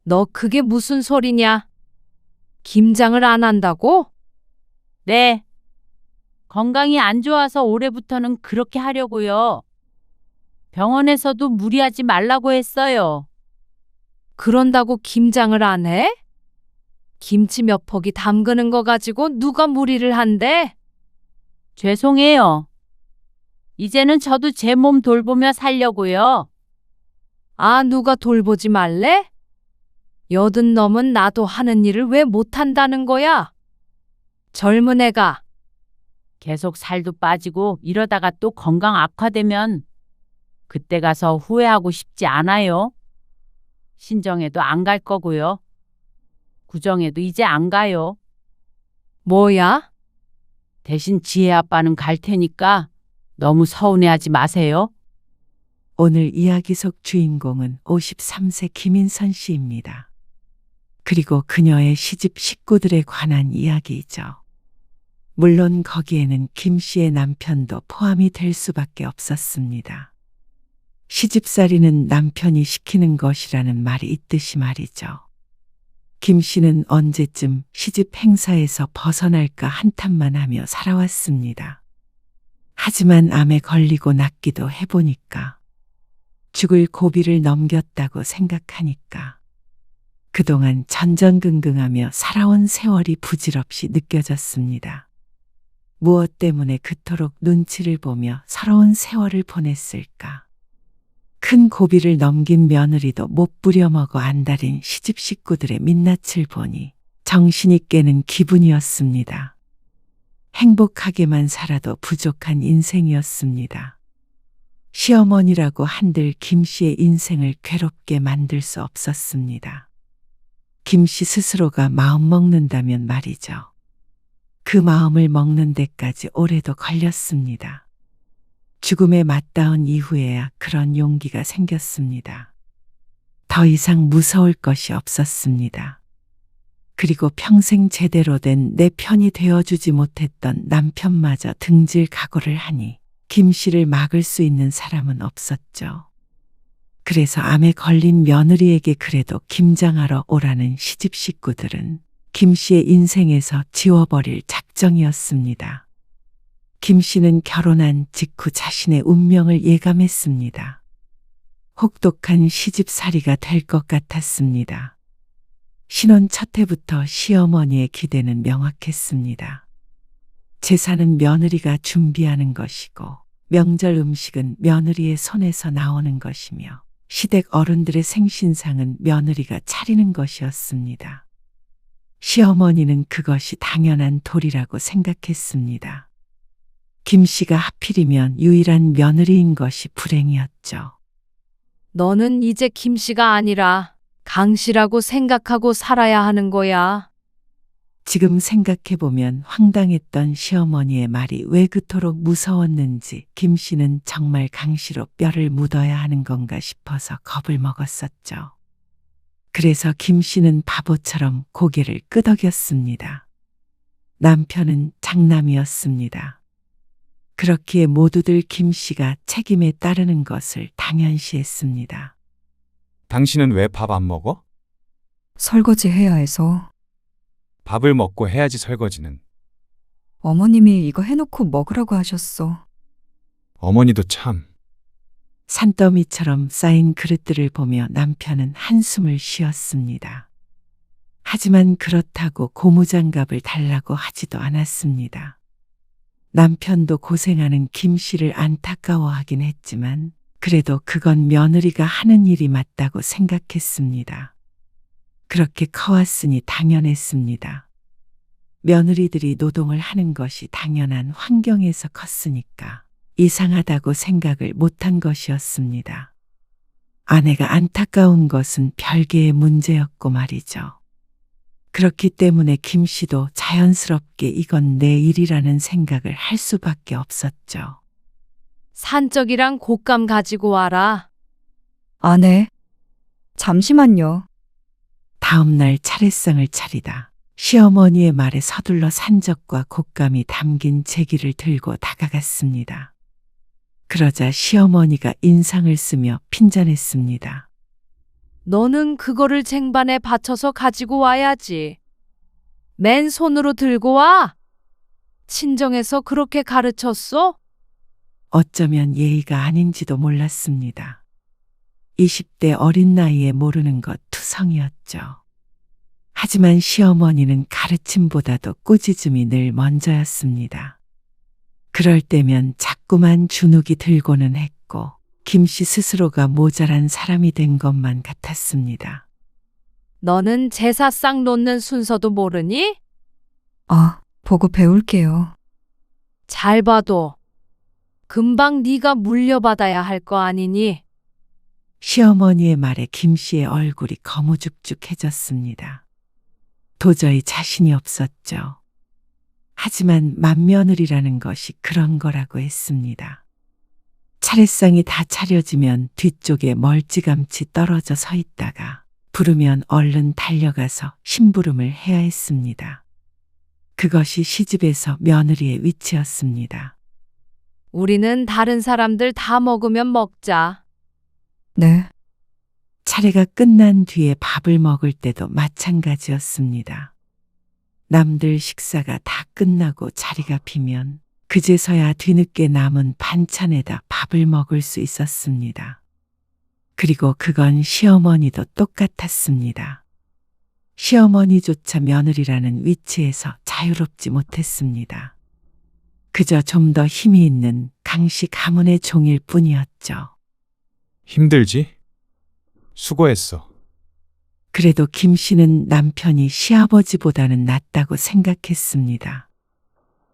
너 그게 무슨 소리냐? 김장을 안 한다고? 네. 건강이 안 좋아서 올해부터는 그렇게 하려고요. 병원에서도 무리하지 말라고 했어요. 그런다고 김장을 안 해? 김치 몇 포기 담그는 거 가지고 누가 무리를 한대? 죄송해요. 이제는 저도 제 몸 돌보며 살려고요. 아, 누가 돌보지 말래? 80 넘은 나도 하는 일을 왜 못한다는 거야? 젊은 애가. 계속 살도 빠지고 이러다가 또 건강 악화되면 그때 가서 후회하고 싶지 않아요. 신정에도 안 갈 거고요. 구정에도 이제 안 가요. 뭐야? 대신 지혜 아빠는 갈 테니까 너무 서운해하지 마세요. 오늘 이야기 속 주인공은 53세 김인선 씨입니다. 그리고 그녀의 시집 식구들에 관한 이야기이죠. 물론 거기에는 김 씨의 남편도 포함이 될 수밖에 없었습니다. 시집살이는 남편이 시키는 것이라는 말이 있듯이 말이죠. 김 씨는 언제쯤 시집 행사에서 벗어날까 한탄만 하며 살아왔습니다. 하지만 암에 걸리고 낫기도 해보니까, 죽을 고비를 넘겼다고 생각하니까 그동안 전전긍긍하며 살아온 세월이 부질없이 느껴졌습니다. 무엇 때문에 그토록 눈치를 보며 서러운 세월을 보냈을까? 큰 고비를 넘긴 며느리도 못 부려먹어 안달인 시집 식구들의 민낯을 보니 정신이 깨는 기분이었습니다. 행복하게만 살아도 부족한 인생이었습니다. 시어머니라고 한들 김 씨의 인생을 괴롭게 만들 수 없었습니다. 김 씨 스스로가 마음 먹는다면 말이죠. 그 마음을 먹는 데까지 오래도 걸렸습니다. 죽음에 맞닿은 이후에야 그런 용기가 생겼습니다. 더 이상 무서울 것이 없었습니다. 그리고 평생 제대로 된 내 편이 되어주지 못했던 남편마저 등질 각오를 하니 김 씨를 막을 수 있는 사람은 없었죠. 그래서 암에 걸린 며느리에게 그래도 김장하러 오라는 시집 식구들은 김 씨의 인생에서 지워버릴 작정이었습니다. 김 씨는 결혼한 직후 자신의 운명을 예감했습니다. 혹독한 시집살이가 될 것 같았습니다. 신혼 첫 해부터 시어머니의 기대는 명확했습니다. 제사는 며느리가 준비하는 것이고 명절 음식은 며느리의 손에서 나오는 것이며 시댁 어른들의 생신상은 며느리가 차리는 것이었습니다. 시어머니는 그것이 당연한 도리라고 생각했습니다. 김 씨가 하필이면 유일한 며느리인 것이 불행이었죠. 너는 이제 김 씨가 아니라 강 씨라고 생각하고 살아야 하는 거야. 지금 생각해보면 황당했던 시어머니의 말이 왜 그토록 무서웠는지 김 씨는 정말 강 씨로 뼈를 묻어야 하는 건가 싶어서 겁을 먹었었죠. 그래서 김 씨는 바보처럼 고개를 끄덕였습니다. 남편은 장남이었습니다. 그렇기에 모두들 김 씨가 책임에 따르는 것을 당연시했습니다. 당신은 왜 밥 안 먹어? 설거지 해야 해서. 밥을 먹고 해야지 설거지는. 어머님이 이거 해놓고 먹으라고 하셨어. 어머니도 참. 산더미처럼 쌓인 그릇들을 보며 남편은 한숨을 쉬었습니다. 하지만 그렇다고 고무장갑을 달라고 하지도 않았습니다. 남편도 고생하는 김 씨를 안타까워하긴 했지만 그래도 그건 며느리가 하는 일이 맞다고 생각했습니다. 그렇게 커왔으니 당연했습니다. 며느리들이 노동을 하는 것이 당연한 환경에서 컸으니까 이상하다고 생각을 못한 것이었습니다. 아내가 안타까운 것은 별개의 문제였고 말이죠. 그렇기 때문에 김 씨도 자연스럽게 이건 내 일이라는 생각을 할 수밖에 없었죠. 산적이랑 곶감 가지고 와라. 안 해. 잠시만요. 다음 날 차례상을 차리다 시어머니의 말에 서둘러 산적과 곶감이 담긴 제기를 들고 다가갔습니다. 그러자 시어머니가 인상을 쓰며 핀잔했습니다. 너는 그거를 쟁반에 받쳐서 가지고 와야지. 맨손으로 들고 와? 친정에서 그렇게 가르쳤어? 어쩌면 예의가 아닌지도 몰랐습니다. 20대 어린 나이에 모르는 것 투성이었죠. 하지만 시어머니는 가르침보다도 꾸짖음이 늘 먼저였습니다. 그럴 때면 자꾸만 주눅이 들고는 했고 김씨 스스로가 모자란 사람이 된 것만 같았습니다. 너는 제사상 놓는 순서도 모르니? 보고 배울게요. 잘 봐도 금방 네가 물려받아야 할 거 아니니? 시어머니의 말에 김씨의 얼굴이 거무죽죽해졌습니다. 도저히 자신이 없었죠. 하지만 맏며느리라는 것이 그런 거라고 했습니다. 차례상이 다 차려지면 뒤쪽에 멀찌감치 떨어져 서 있다가 부르면 얼른 달려가서 심부름을 해야 했습니다. 그것이 시집에서 며느리의 위치였습니다. 우리는 다른 사람들 다 먹으면 먹자. 네, 차례가 끝난 뒤에 밥을 먹을 때도 마찬가지였습니다. 남들 식사가 다 끝나고 자리가 비면 그제서야 뒤늦게 남은 반찬에다 밥을 먹을 수 있었습니다. 그리고 그건 시어머니도 똑같았습니다. 시어머니조차 며느리라는 위치에서 자유롭지 못했습니다. 그저 좀 더 힘이 있는 강씨 가문의 종일 뿐이었죠. 힘들지? 수고했어. 그래도 김 씨는 남편이 시아버지보다는 낫다고 생각했습니다.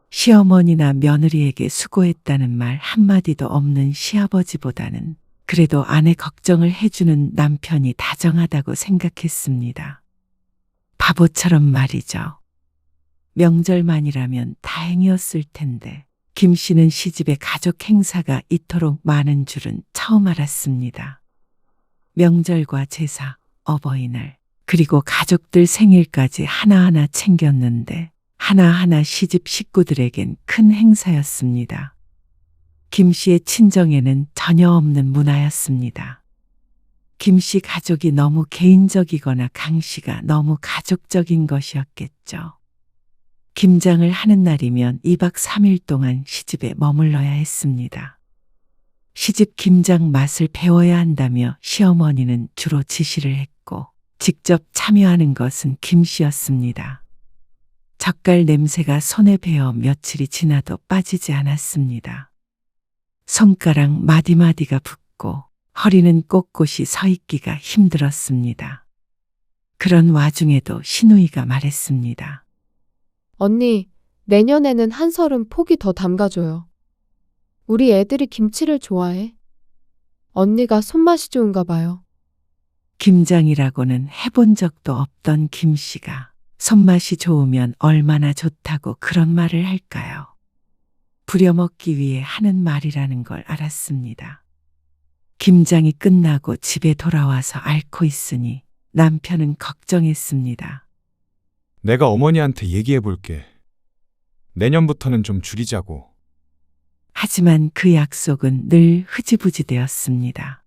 시어머니나 며느리에게 수고했다는 말 한마디도 없는 시아버지보다는 그래도 아내 걱정을 해주는 남편이 다정하다고 생각했습니다. 바보처럼 말이죠. 명절만이라면 다행이었을 텐데 김 씨는 시집에 가족 행사가 이토록 많은 줄은 처음 알았습니다. 명절과 제사, 어버이날, 그리고 가족들 생일까지 하나하나 챙겼는데 하나하나 시집 식구들에겐 큰 행사였습니다. 김 씨의 친정에는 전혀 없는 문화였습니다. 김 씨 가족이 너무 개인적이거나 강 씨가 너무 가족적인 것이었겠죠. 김장을 하는 날이면 2박 3일 동안 시집에 머물러야 했습니다. 시집 김장 맛을 배워야 한다며 시어머니는 주로 지시를 했고 직접 참여하는 것은 김 씨였습니다. 젓갈 냄새가 손에 배어 며칠이 지나도 빠지지 않았습니다. 손가락 마디마디가 붓고 허리는 꼿꼿이 서 있기가 힘들었습니다. 그런 와중에도 시누이가 말했습니다. 언니, 내년에는 한설은 폭이 더 담가줘요. 우리 애들이 김치를 좋아해. 언니가 손맛이 좋은가 봐요. 김장이라고는 해본 적도 없던 김 씨가 손맛이 좋으면 얼마나 좋다고 그런 말을 할까요? 부려먹기 위해 하는 말이라는 걸 알았습니다. 김장이 끝나고 집에 돌아와서 앓고 있으니 남편은 걱정했습니다. 내가 어머니한테 얘기해 볼게. 내년부터는 좀 줄이자고. 하지만 그 약속은 늘 흐지부지 되었습니다.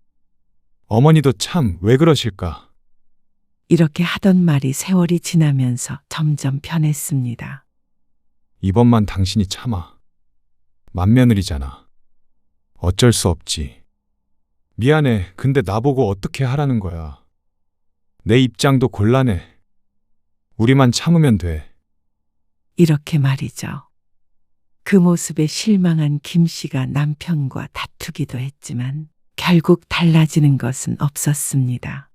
어머니도 참 왜 그러실까? 이렇게 하던 말이 세월이 지나면서 점점 변했습니다. 이번만 당신이 참아. 맏며느리잖아. 어쩔 수 없지. 미안해. 근데 나보고 어떻게 하라는 거야. 내 입장도 곤란해. 우리만 참으면 돼. 이렇게 말이죠. 그 모습에 실망한 김 씨가 남편과 다투기도 했지만 결국 달라지는 것은 없었습니다.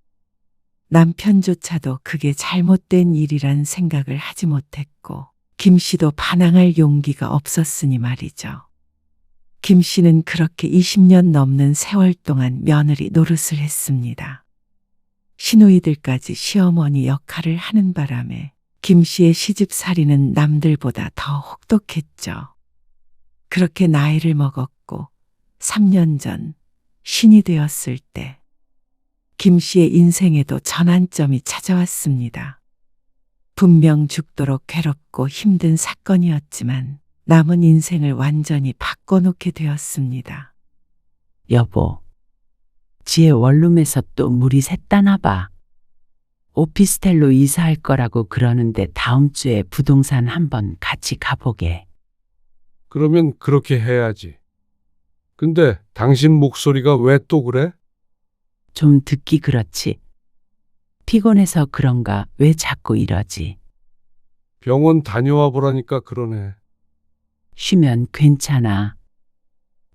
남편조차도 그게 잘못된 일이란 생각을 하지 못했고 김 씨도 반항할 용기가 없었으니 말이죠. 김 씨는 그렇게 20년 넘는 세월 동안 며느리 노릇을 했습니다. 시누이들까지 시어머니 역할을 하는 바람에 김 씨의 시집살이는 남들보다 더 혹독했죠. 그렇게 나이를 먹었고 3년 전 신이 되었을 때 김 씨의 인생에도 전환점이 찾아왔습니다. 분명 죽도록 괴롭고 힘든 사건이었지만 남은 인생을 완전히 바꿔놓게 되었습니다. 여보, 지혜 원룸에서 또 물이 샜다나 봐. 오피스텔로 이사할 거라고 그러는데 다음 주에 부동산 한번 같이 가보게. 그러면 그렇게 해야지. 근데 당신 목소리가 왜 또 그래? 좀 듣기 그렇지. 피곤해서 그런가 왜 자꾸 이러지? 병원 다녀와 보라니까 그러네. 쉬면 괜찮아.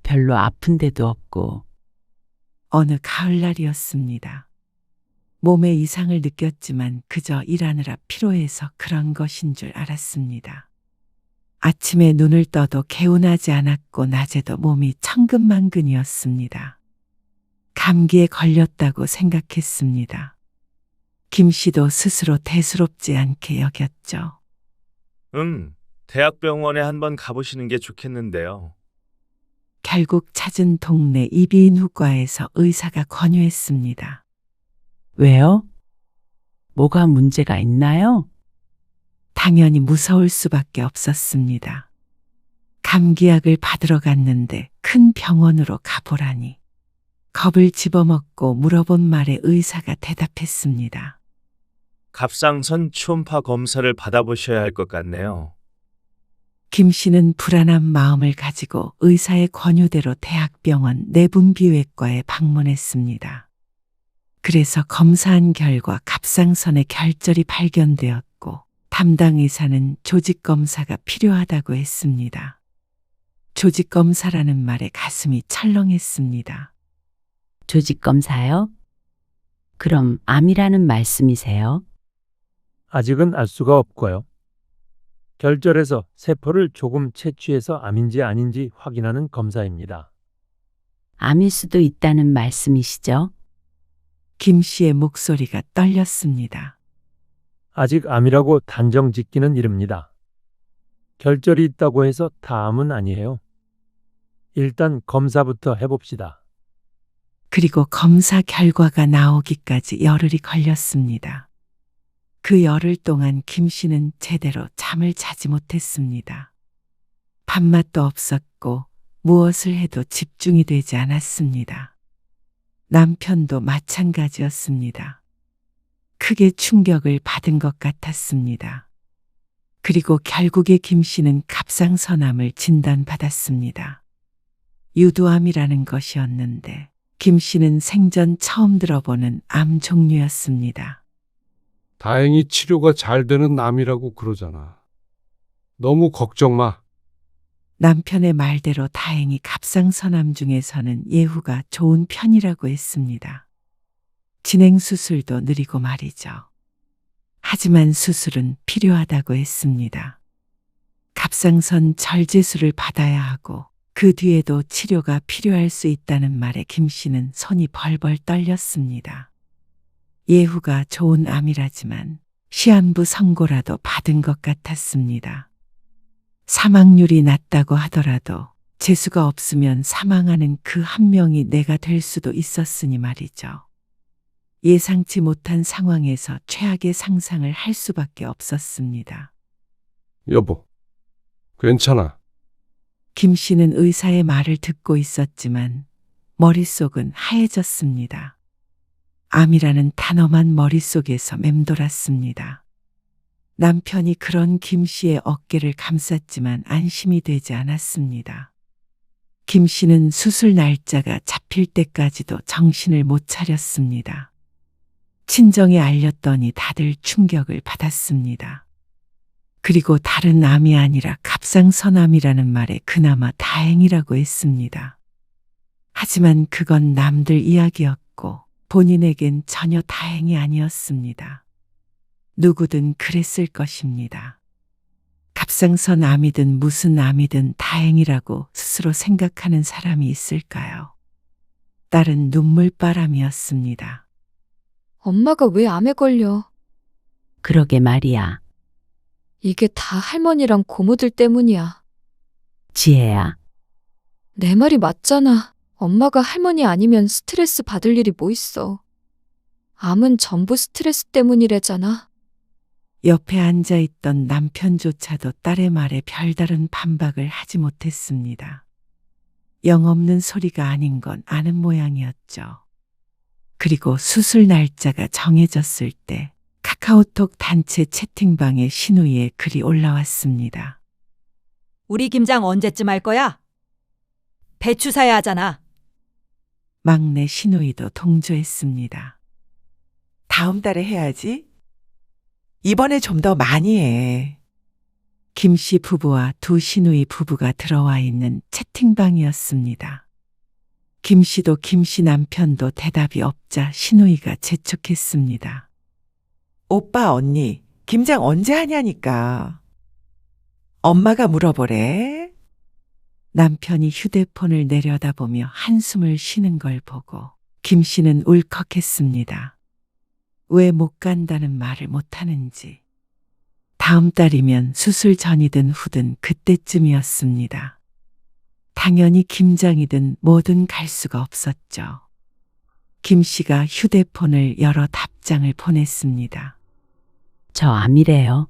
별로 아픈 데도 없고. 어느 가을날이었습니다. 몸에 이상을 느꼈지만 그저 일하느라 피로해서 그런 것인 줄 알았습니다. 아침에 눈을 떠도 개운하지 않았고 낮에도 몸이 천근만근이었습니다. 감기에 걸렸다고 생각했습니다. 김 씨도 스스로 대수롭지 않게 여겼죠. 대학병원에 한번 가보시는 게 좋겠는데요. 결국 찾은 동네 이비인후과에서 의사가 권유했습니다. 왜요? 뭐가 문제가 있나요? 당연히 무서울 수밖에 없었습니다. 감기약을 받으러 갔는데 큰 병원으로 가보라니. 겁을 집어먹고 물어본 말에 의사가 대답했습니다. 갑상선 초음파 검사를 받아보셔야 할 것 같네요. 김 씨는 불안한 마음을 가지고 의사의 권유대로 대학병원 내분비외과에 방문했습니다. 그래서 검사한 결과 갑상선에 결절이 발견되었고 담당 의사는 조직검사가 필요하다고 했습니다. 조직검사라는 말에 가슴이 철렁했습니다. 조직검사요? 그럼 암이라는 말씀이세요? 아직은 알 수가 없고요. 결절해서 세포를 조금 채취해서 암인지 아닌지 확인하는 검사입니다. 암일 수도 있다는 말씀이시죠? 김 씨의 목소리가 떨렸습니다. 아직 암이라고 단정 짓기는 이릅니다. 결절이 있다고 해서 다 암은 아니에요. 일단 검사부터 해봅시다. 그리고 검사 결과가 나오기까지 열흘이 걸렸습니다. 그 열흘 동안 김 씨는 제대로 잠을 자지 못했습니다. 밥맛도 없었고 무엇을 해도 집중이 되지 않았습니다. 남편도 마찬가지였습니다. 크게 충격을 받은 것 같았습니다. 그리고 결국에 김 씨는 갑상선암을 진단받았습니다. 유두암이라는 것이었는데 김 씨는 생전 처음 들어보는 암 종류였습니다. 다행히 치료가 잘 되는 암이라고 그러잖아. 너무 걱정 마. 남편의 말대로 다행히 갑상선암 중에서는 예후가 좋은 편이라고 했습니다. 진행 수술도 느리고 말이죠. 하지만 수술은 필요하다고 했습니다. 갑상선 절제술을 받아야 하고 그 뒤에도 치료가 필요할 수 있다는 말에 김 씨는 손이 벌벌 떨렸습니다. 예후가 좋은 암이라지만 시한부 선고라도 받은 것 같았습니다. 사망률이 낮다고 하더라도 재수가 없으면 사망하는 그 한 명이 내가 될 수도 있었으니 말이죠. 예상치 못한 상황에서 최악의 상상을 할 수밖에 없었습니다. 여보, 괜찮아. 김 씨는 의사의 말을 듣고 있었지만 머릿속은 하얘졌습니다. 암이라는 단어만 머릿속에서 맴돌았습니다. 남편이 그런 김 씨의 어깨를 감쌌지만 안심이 되지 않았습니다. 김 씨는 수술 날짜가 잡힐 때까지도 정신을 못 차렸습니다. 친정에 알렸더니 다들 충격을 받았습니다. 그리고 다른 암이 아니라 갑상선암이라는 말에 그나마 다행이라고 했습니다. 하지만 그건 남들 이야기였고 본인에겐 전혀 다행이 아니었습니다. 누구든 그랬을 것입니다. 갑상선 암이든 무슨 암이든 다행이라고 스스로 생각하는 사람이 있을까요? 딸은 눈물바람이었습니다. 엄마가 왜 암에 걸려? 그러게 말이야. 이게 다 할머니랑 고모들 때문이야. 지혜야. 내 말이 맞잖아. 엄마가 할머니 아니면 스트레스 받을 일이 뭐 있어. 암은 전부 스트레스 때문이래잖아. 옆에 앉아있던 남편조차도 딸의 말에 별다른 반박을 하지 못했습니다. 영없는 소리가 아닌 건 아는 모양이었죠. 그리고 수술 날짜가 정해졌을 때 카카오톡 단체 채팅방에 신우이의 글이 올라왔습니다. 우리 김장 언제쯤 할 거야? 배추 사야 하잖아. 막내 신우이도 동조했습니다. 다음 달에 해야지. 이번에 좀 더 많이 해. 김씨 부부와 두 신우이 부부가 들어와 있는 채팅방이었습니다. 김씨도 김씨 남편도 대답이 없자 신우이가 재촉했습니다. 오빠, 언니, 김장 언제 하냐니까. 엄마가 물어보래. 남편이 휴대폰을 내려다보며 한숨을 쉬는 걸 보고 김씨는 울컥했습니다. 왜 못 간다는 말을 못하는지. 다음 달이면 수술 전이든 후든 그때쯤이었습니다. 당연히 김장이든 뭐든 갈 수가 없었죠. 김씨가 휴대폰을 열어 답장을 보냈습니다. 저 암이래요.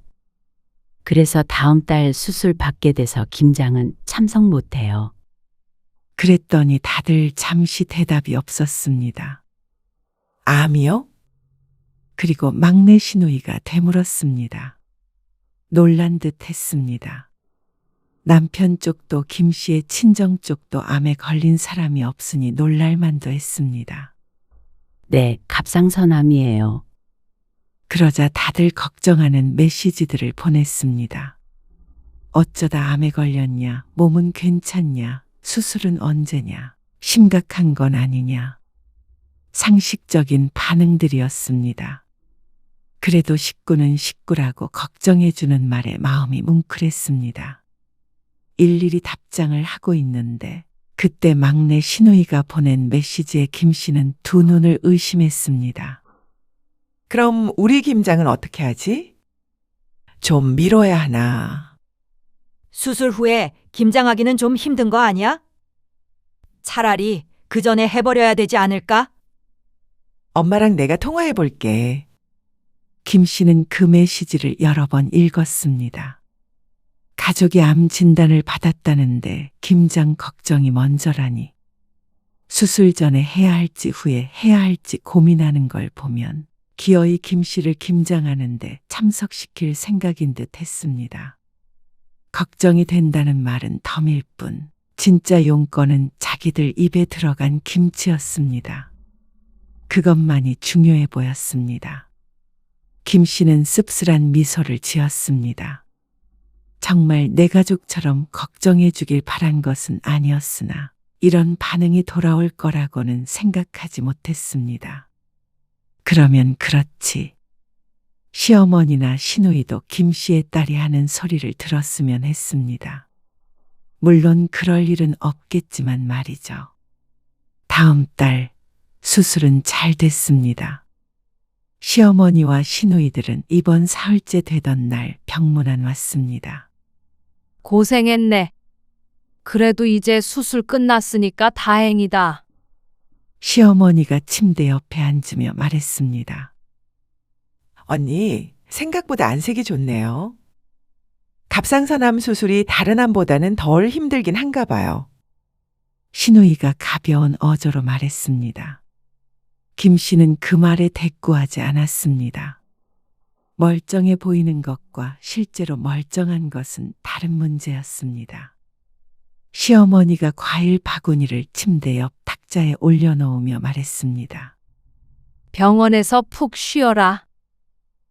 그래서 다음 달 수술 받게 돼서 김장은 참석 못해요. 그랬더니 다들 잠시 대답이 없었습니다. 암이요? 그리고 막내 신우이가 되물었습니다. 놀란 듯 했습니다. 남편 쪽도 김씨의 친정 쪽도 암에 걸린 사람이 없으니 놀랄만도 했습니다. 네, 갑상선암이에요. 그러자 다들 걱정하는 메시지들을 보냈습니다. 어쩌다 암에 걸렸냐, 몸은 괜찮냐, 수술은 언제냐, 심각한 건 아니냐. 상식적인 반응들이었습니다. 그래도 식구는 식구라고 걱정해주는 말에 마음이 뭉클했습니다. 일일이 답장을 하고 있는데 그때 막내 신우이가 보낸 메시지에 김씨는 두 눈을 의심했습니다. 그럼 우리 김장은 어떻게 하지? 좀 미뤄야 하나. 수술 후에 김장하기는 좀 힘든 거 아니야? 차라리 그 전에 해버려야 되지 않을까? 엄마랑 내가 통화해 볼게. 김씨는 그 메시지를 여러 번 읽었습니다. 가족이 암 진단을 받았다는데 김장 걱정이 먼저라니. 수술 전에 해야 할지 후에 해야 할지 고민하는 걸 보면 기어이 김씨를 김장하는데 참석시킬 생각인 듯 했습니다. 걱정이 된다는 말은 덤일 뿐 진짜 용건은 자기들 입에 들어간 김치였습니다. 그것만이 중요해 보였습니다. 김씨는 씁쓸한 미소를 지었습니다. 정말 내 가족처럼 걱정해 주길 바란 것은 아니었으나 이런 반응이 돌아올 거라고는 생각하지 못했습니다. 그러면 그렇지. 시어머니나 시누이도 김씨의 딸이 하는 소리를 들었으면 했습니다. 물론 그럴 일은 없겠지만 말이죠. 다음 달 수술은 잘 됐습니다. 시어머니와 시누이들은 이번 사흘째 되던 날 병문안 왔습니다. 고생했네. 그래도 이제 수술 끝났으니까 다행이다. 시어머니가 침대 옆에 앉으며 말했습니다. 언니, 생각보다 안색이 좋네요. 갑상선암 수술이 다른 암보다는 덜 힘들긴 한가 봐요. 시누이가 가벼운 어조로 말했습니다. 김 씨는 그 말에 대꾸하지 않았습니다. 멀쩡해 보이는 것과 실제로 멀쩡한 것은 다른 문제였습니다. 시어머니가 과일 바구니를 침대 옆 탁자에 올려놓으며 말했습니다. 병원에서 푹 쉬어라.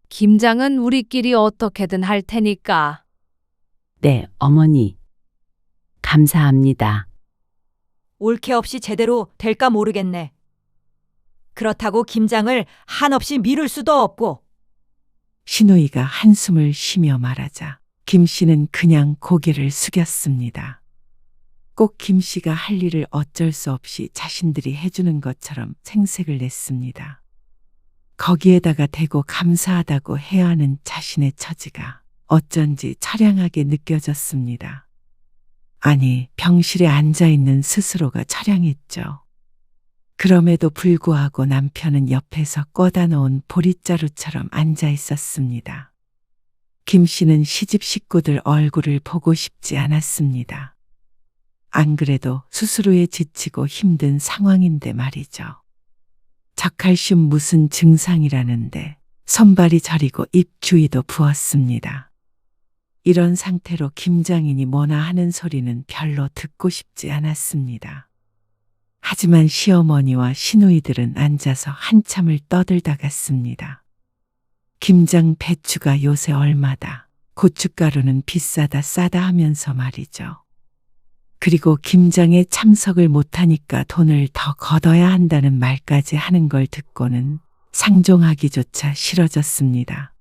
김장은 우리끼리 어떻게든 할 테니까. 네, 어머니. 감사합니다. 올케 없이 제대로 될까 모르겠네. 그렇다고 김장을 한없이 미룰 수도 없고. 시누이가 한숨을 쉬며 말하자 김 씨는 그냥 고개를 숙였습니다. 꼭 김 씨가 할 일을 어쩔 수 없이 자신들이 해주는 것처럼 생색을 냈습니다. 거기에다가 대고 감사하다고 해야 하는 자신의 처지가 어쩐지 처량하게 느껴졌습니다. 아니, 병실에 앉아있는 스스로가 처량했죠. 그럼에도 불구하고 남편은 옆에서 꺼다 놓은 보릿자루처럼 앉아 있었습니다. 김 씨는 시집 식구들 얼굴을 보고 싶지 않았습니다. 안 그래도 수술 후에 지치고 힘든 상황인데 말이죠. 저칼슘 무슨 증상이라는데 손발이 저리고 입 주위도 부었습니다. 이런 상태로 김장인이 뭐나 하는 소리는 별로 듣고 싶지 않았습니다. 하지만 시어머니와 시누이들은 앉아서 한참을 떠들다 갔습니다. 김장 배추가 요새 얼마다, 고춧가루는 비싸다 싸다 하면서 말이죠. 그리고 김장에 참석을 못하니까 돈을 더 걷어야 한다는 말까지 하는 걸 듣고는 상종하기조차 싫어졌습니다.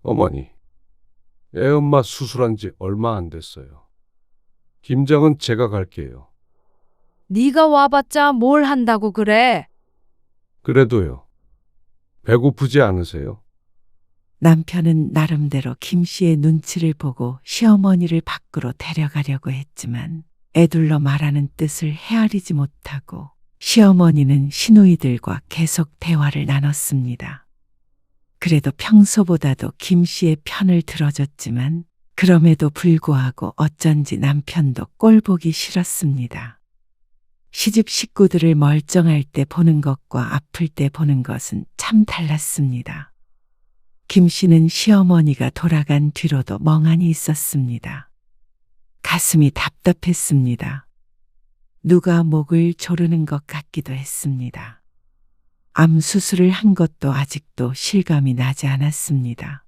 어머니, 애엄마 수술한 지 얼마 안 됐어요. 김장은 제가 갈게요. 네가 와봤자 뭘 한다고 그래? 그래도요. 배고프지 않으세요? 남편은 나름대로 김 씨의 눈치를 보고 시어머니를 밖으로 데려가려고 했지만 애둘러 말하는 뜻을 헤아리지 못하고 시어머니는 시누이들과 계속 대화를 나눴습니다. 그래도 평소보다도 김 씨의 편을 들어줬지만 그럼에도 불구하고 어쩐지 남편도 꼴보기 싫었습니다. 시집 식구들을 멀쩡할 때 보는 것과 아플 때 보는 것은 참 달랐습니다. 김 씨는 시어머니가 돌아간 뒤로도 멍하니 있었습니다. 가슴이 답답했습니다. 누가 목을 조르는 것 같기도 했습니다. 암 수술을 한 것도 아직도 실감이 나지 않았습니다.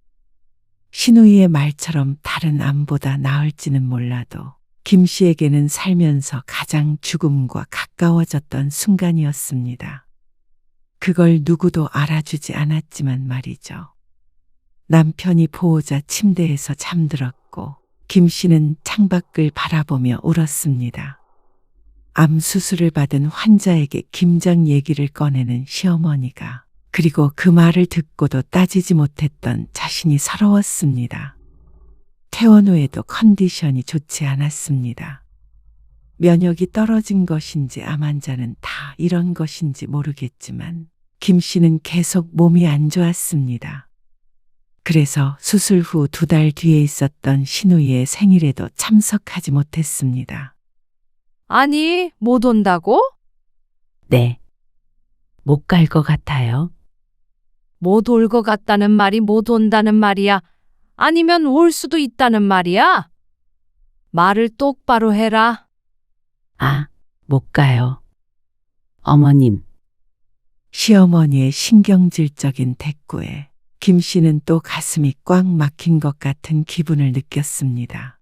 시누이의 말처럼 다른 암보다 나을지는 몰라도 김 씨에게는 살면서 가장 죽음과 가까워졌던 순간이었습니다. 그걸 누구도 알아주지 않았지만 말이죠. 남편이 보호자 침대에서 잠들었고 김 씨는 창밖을 바라보며 울었습니다. 암 수술을 받은 환자에게 김장 얘기를 꺼내는 시어머니가, 그리고 그 말을 듣고도 따지지 못했던 자신이 서러웠습니다. 퇴원 후에도 컨디션이 좋지 않았습니다. 면역이 떨어진 것인지 암 환자는 다 이런 것인지 모르겠지만 김 씨는 계속 몸이 안 좋았습니다. 그래서 수술 후 2달 뒤에 있었던 시누이의 생일에도 참석하지 못했습니다. 아니, 못 온다고? 네. 못 갈 것 같아요. 못 올 것 같다는 말이 못 온다는 말이야? 아니면 올 수도 있다는 말이야? 말을 똑바로 해라. 아, 못 가요. 어머님. 시어머니의 신경질적인 대꾸에 김 씨는 또 가슴이 꽉 막힌 것 같은 기분을 느꼈습니다.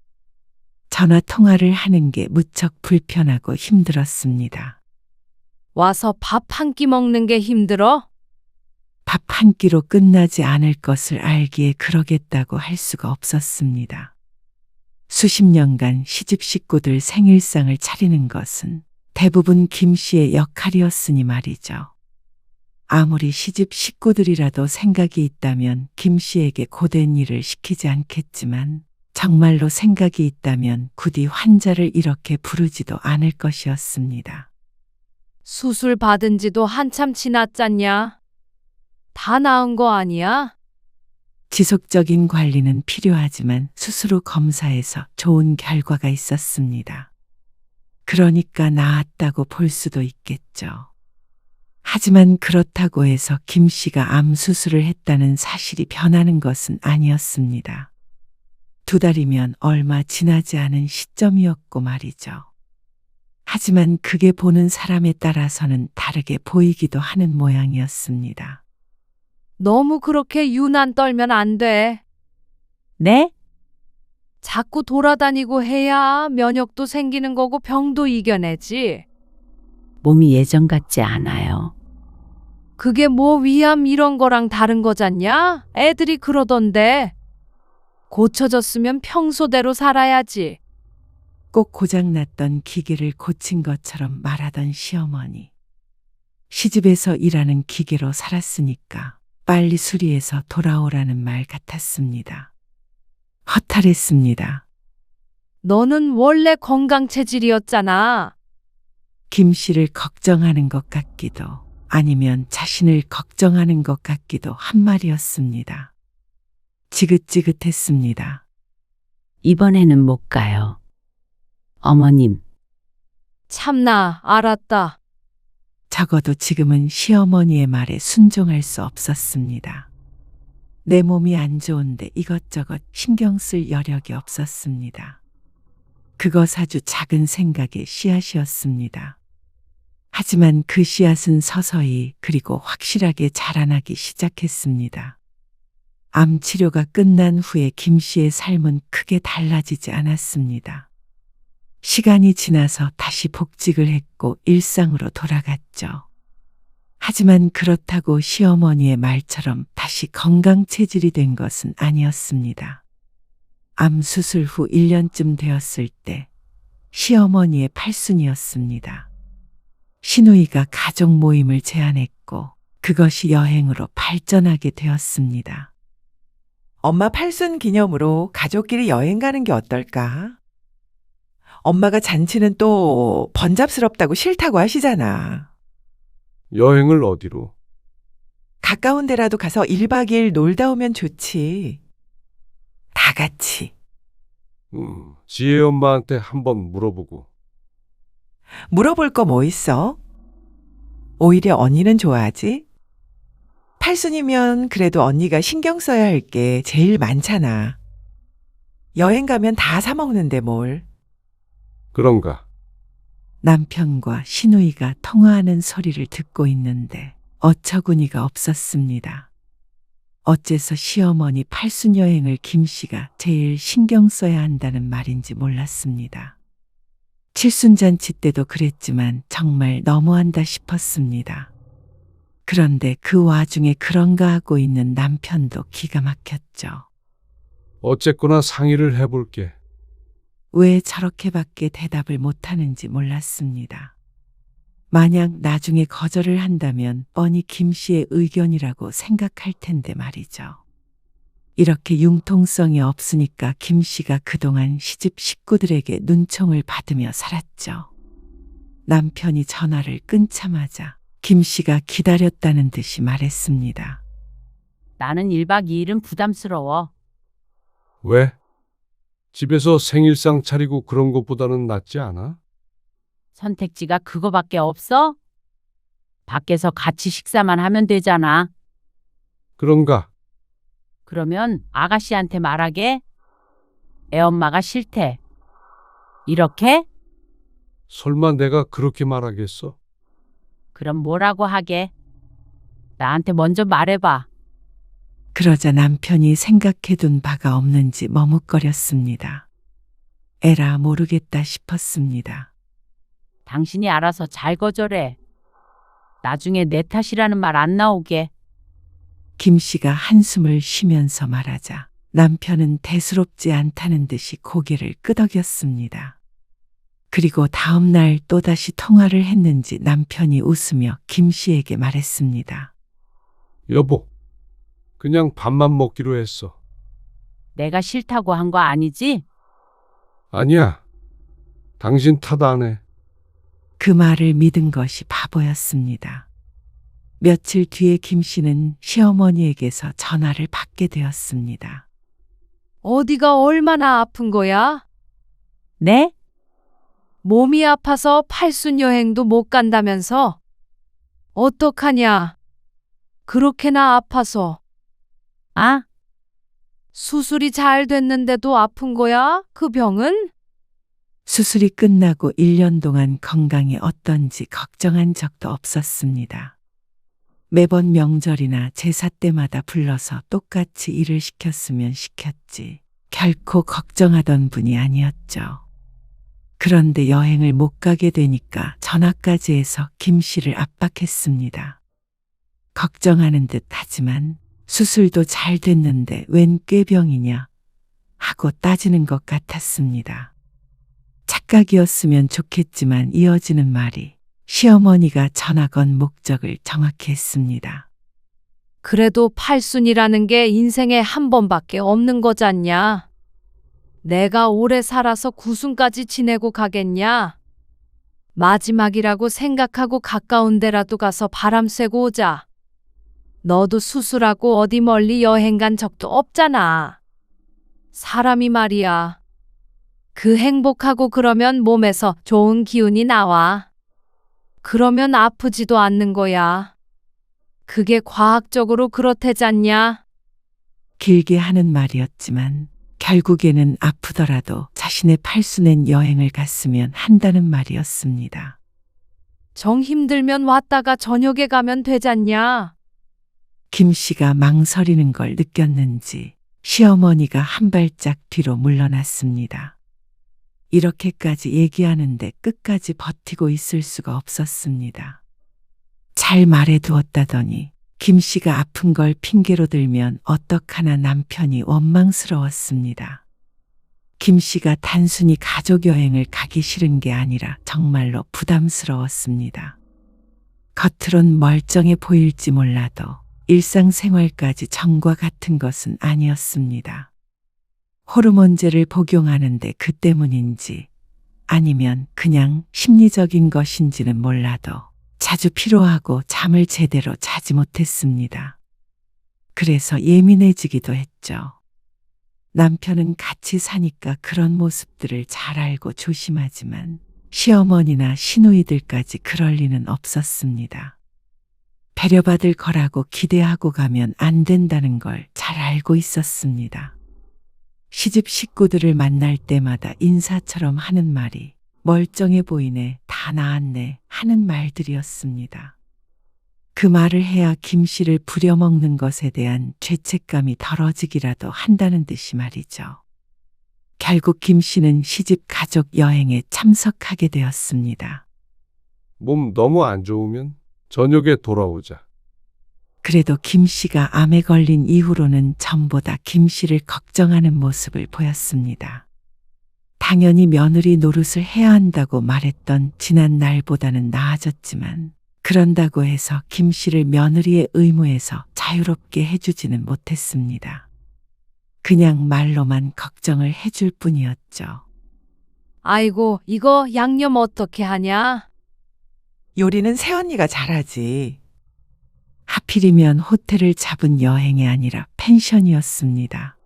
전화 통화를 하는 게 무척 불편하고 힘들었습니다. 와서 밥 한 끼 먹는 게 힘들어? 밥 한 끼로 끝나지 않을 것을 알기에 그러겠다고 할 수가 없었습니다. 수십 년간 시집 식구들 생일상을 차리는 것은 대부분 김 씨의 역할이었으니 말이죠. 아무리 시집 식구들이라도 생각이 있다면 김 씨에게 고된 일을 시키지 않겠지만 정말로 생각이 있다면 부디 환자를 이렇게 부르지도 않을 것이었습니다. 수술 받은 지도 한참 지났잖냐? 다 나은 거 아니야? 지속적인 관리는 필요하지만 수술 후 검사에서 좋은 결과가 있었습니다. 그러니까 나았다고 볼 수도 있겠죠. 하지만 그렇다고 해서 김 씨가 암 수술을 했다는 사실이 변하는 것은 아니었습니다. 2달이면 얼마 지나지 않은 시점이었고 말이죠. 하지만 그게 보는 사람에 따라서는 다르게 보이기도 하는 모양이었습니다. 너무 그렇게 유난 떨면 안 돼. 네? 자꾸 돌아다니고 해야 면역도 생기는 거고 병도 이겨내지. 몸이 예전 같지 않아요. 그게 뭐 위암 이런 거랑 다른 거잖냐? 애들이 그러던데. 고쳐졌으면 평소대로 살아야지. 꼭 고장났던 기계를 고친 것처럼 말하던 시어머니. 시집에서 일하는 기계로 살았으니까 빨리 수리해서 돌아오라는 말 같았습니다. 허탈했습니다. 너는 원래 건강 체질이었잖아. 김 씨를 걱정하는 것 같기도 아니면 자신을 걱정하는 것 같기도 한 말이었습니다. 지긋지긋했습니다. 이번에는 못 가요. 어머님. 참나, 알았다. 적어도 지금은 시어머니의 말에 순종할 수 없었습니다. 내 몸이 안 좋은데 이것저것 신경 쓸 여력이 없었습니다. 그것 아주 작은 생각의 씨앗이었습니다. 하지만 그 씨앗은 서서히 그리고 확실하게 자라나기 시작했습니다. 암 치료가 끝난 후에 김 씨의 삶은 크게 달라지지 않았습니다. 시간이 지나서 다시 복직을 했고 일상으로 돌아갔죠. 하지만 그렇다고 시어머니의 말처럼 다시 건강 체질이 된 것은 아니었습니다. 암 수술 후 1년쯤 되었을 때 시어머니의 팔순이었습니다. 시누이가 가족 모임을 제안했고 그것이 여행으로 발전하게 되었습니다. 엄마 팔순 기념으로 가족끼리 여행 가는 게 어떨까? 엄마가 잔치는 또 번잡스럽다고 싫다고 하시잖아. 여행을 어디로? 가까운 데라도 가서 1박 2일 놀다 오면 좋지. 다 같이. 지혜 엄마한테 한번 물어보고. 물어볼 거 뭐 있어? 오히려 언니는 좋아하지? 팔순이면 그래도 언니가 신경 써야 할 게 제일 많잖아. 여행 가면 다 사 먹는데 뭘. 그런가? 남편과 시누이가 통화하는 소리를 듣고 있는데 어처구니가 없었습니다. 어째서 시어머니 팔순 여행을 김 씨가 제일 신경 써야 한다는 말인지 몰랐습니다. 칠순잔치 때도 그랬지만 정말 너무한다 싶었습니다. 그런데 그 와중에 그런가 하고 있는 남편도 기가 막혔죠. 어쨌거나 상의를 해볼게. 왜 저렇게밖에 대답을 못하는지 몰랐습니다. 만약 나중에 거절을 한다면 뻔히 김 씨의 의견이라고 생각할 텐데 말이죠. 이렇게 융통성이 없으니까 김 씨가 그동안 시집 식구들에게 눈총을 받으며 살았죠. 남편이 전화를 끊자마자 김 씨가 기다렸다는 듯이 말했습니다. 나는 1박 2일은 부담스러워. 왜? 집에서 생일상 차리고 그런 것보다는 낫지 않아? 선택지가 그거밖에 없어? 밖에서 같이 식사만 하면 되잖아. 그런가? 그러면 아가씨한테 말하게? 애엄마가 싫대. 이렇게? 설마 내가 그렇게 말하겠어? 그럼 뭐라고 하게? 나한테 먼저 말해봐. 그러자 남편이 생각해둔 바가 없는지 머뭇거렸습니다. 에라 모르겠다 싶었습니다. 당신이 알아서 잘 거절해. 나중에 내 탓이라는 말 안 나오게. 김 씨가 한숨을 쉬면서 말하자 남편은 대수롭지 않다는 듯이 고개를 끄덕였습니다. 그리고 다음 날 또다시 통화를 했는지 남편이 웃으며 김 씨에게 말했습니다. 여보, 그냥 밥만 먹기로 했어. 내가 싫다고 한 거 아니지? 아니야. 당신 탓 안 해. 그 말을 믿은 것이 바보였습니다. 며칠 뒤에 김 씨는 시어머니에게서 전화를 받게 되었습니다. 어디가 얼마나 아픈 거야? 네? 몸이 아파서 팔순 여행도 못 간다면서? 어떡하냐? 그렇게나 아파서. 아? 수술이 잘 됐는데도 아픈 거야? 그 병은? 수술이 끝나고 1년 동안 건강이 어떤지 걱정한 적도 없었습니다. 매번 명절이나 제사 때마다 불러서 똑같이 일을 시켰으면 시켰지 결코 걱정하던 분이 아니었죠. 그런데 여행을 못 가게 되니까 전화까지 해서 김 씨를 압박했습니다. 걱정하는 듯 하지만 수술도 잘 됐는데 웬 꾀병이냐 하고 따지는 것 같았습니다. 착각이었으면 좋겠지만 이어지는 말이 시어머니가 전화 건 목적을 정확히 했습니다. 그래도 팔순이라는 게 인생에 한 번밖에 없는 거잖냐? 내가 오래 살아서 구순까지 지내고 가겠냐? 마지막이라고 생각하고 가까운 데라도 가서 바람 쐬고 오자. 너도 수술하고 어디 멀리 여행 간 적도 없잖아. 사람이 말이야. 그 행복하고 그러면 몸에서 좋은 기운이 나와. 그러면 아프지도 않는 거야. 그게 과학적으로 그렇대잖냐? 길게 하는 말이었지만 결국에는 아프더라도 자신의 팔순엔 여행을 갔으면 한다는 말이었습니다. 정 힘들면 왔다가 저녁에 가면 되잖냐. 김 씨가 망설이는 걸 느꼈는지 시어머니가 한 발짝 뒤로 물러났습니다. 이렇게까지 얘기하는데 끝까지 버티고 있을 수가 없었습니다. 잘 말해두었다더니 김 씨가 아픈 걸 핑계로 들면 어떡하나 남편이 원망스러웠습니다. 김 씨가 단순히 가족 여행을 가기 싫은 게 아니라 정말로 부담스러웠습니다. 겉으론 멀쩡해 보일지 몰라도 일상생활까지 전과 같은 것은 아니었습니다. 호르몬제를 복용하는데 그 때문인지 아니면 그냥 심리적인 것인지는 몰라도 자주 피로하고 잠을 제대로 자지 못했습니다. 그래서 예민해지기도 했죠. 남편은 같이 사니까 그런 모습들을 잘 알고 조심하지만 시어머니나 시누이들까지 그럴 리는 없었습니다. 배려받을 거라고 기대하고 가면 안 된다는 걸 잘 알고 있었습니다. 시집 식구들을 만날 때마다 인사처럼 하는 말이 멀쩡해 보이네, 다 나았네 하는 말들이었습니다. 그 말을 해야 김 씨를 부려먹는 것에 대한 죄책감이 덜어지기라도 한다는 듯이 말이죠. 결국 김 씨는 시집 가족 여행에 참석하게 되었습니다. 몸 너무 안 좋으면 저녁에 돌아오자. 그래도 김 씨가 암에 걸린 이후로는 전보다 김 씨를 걱정하는 모습을 보였습니다. 당연히 며느리 노릇을 해야 한다고 말했던 지난 날보다는 나아졌지만 그런다고 해서 김 씨를 며느리의 의무에서 자유롭게 해주지는 못했습니다. 그냥 말로만 걱정을 해줄 뿐이었죠. 아이고, 이거 양념 어떻게 하냐? 요리는 새언니가 잘하지. 하필이면 호텔을 잡은 여행이 아니라 펜션이었습니다.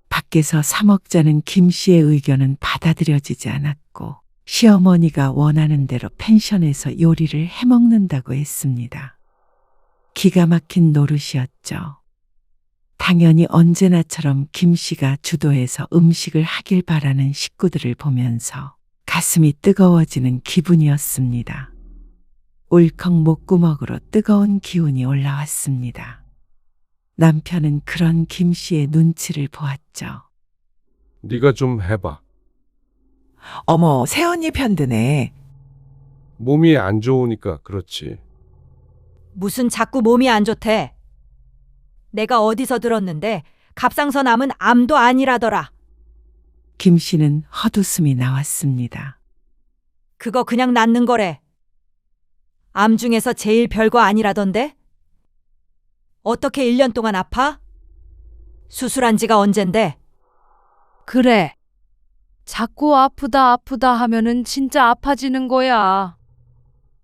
밖에서 사 먹자는 김 씨의 의견은 받아들여지지 않았고 시어머니가 원하는 대로 펜션에서 요리를 해먹는다고 했습니다. 기가 막힌 노릇이었죠. 당연히 언제나처럼 김 씨가 주도해서 음식을 하길 바라는 식구들을 보면서 가슴이 뜨거워지는 기분이었습니다. 울컥 목구멍으로 뜨거운 기운이 올라왔습니다. 남편은 그런 김 씨의 눈치를 보았죠. 네가 좀 해봐. 어머, 새언니 편드네. 몸이 안 좋으니까 그렇지. 무슨 자꾸 몸이 안 좋대. 내가 어디서 들었는데 갑상선 암은 암도 아니라더라. 김 씨는 헛웃음이 나왔습니다. 그거 그냥 낫는 거래. 암 중에서 제일 별거 아니라던데? 어떻게 1년 동안 아파? 수술한 지가 언젠데? 그래. 자꾸 아프다 하면은 진짜 아파지는 거야.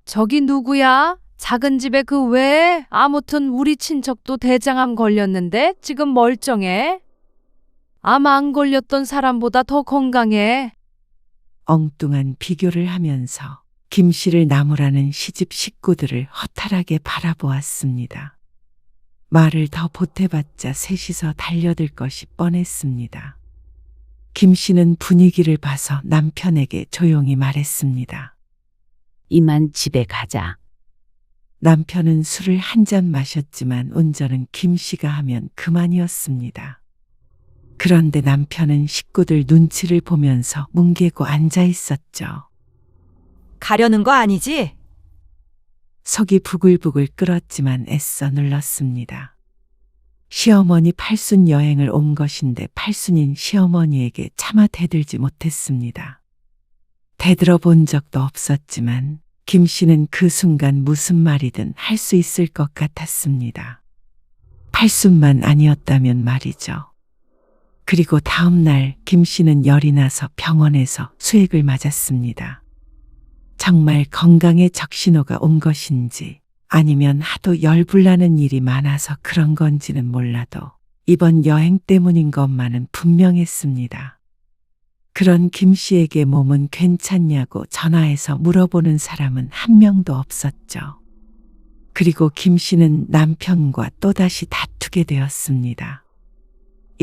저기 누구야? 작은 집에 그 왜? 아무튼 우리 친척도 대장암 걸렸는데 지금 멀쩡해. 암 안 걸렸던 사람보다 더 건강해. 엉뚱한 비교를 하면서 김 씨를 나무라는 시집 식구들을 허탈하게 바라보았습니다. 말을 더 보태봤자 셋이서 달려들 것이 뻔했습니다. 김 씨는 분위기를 봐서 남편에게 조용히 말했습니다. 이만 집에 가자. 남편은 술을 한 잔 마셨지만 운전은 김 씨가 하면 그만이었습니다. 그런데 남편은 식구들 눈치를 보면서 뭉개고 앉아 있었죠. 가려는 거 아니지? 속이 부글부글 끓었지만 애써 눌렀습니다. 시어머니 팔순 여행을 온 것인데 팔순인 시어머니에게 차마 대들지 못했습니다. 대들어 본 적도 없었지만 김 씨는 그 순간 무슨 말이든 할 수 있을 것 같았습니다. 팔순만 아니었다면 말이죠. 그리고 다음 날 김 씨는 열이 나서 병원에서 수액을 맞았습니다. 정말 건강에 적신호가 온 것인지 아니면 하도 열불나는 일이 많아서 그런 건지는 몰라도 이번 여행 때문인 것만은 분명했습니다. 그런 김 씨에게 몸은 괜찮냐고 전화해서 물어보는 사람은 한 명도 없었죠. 그리고 김 씨는 남편과 또다시 다투게 되었습니다.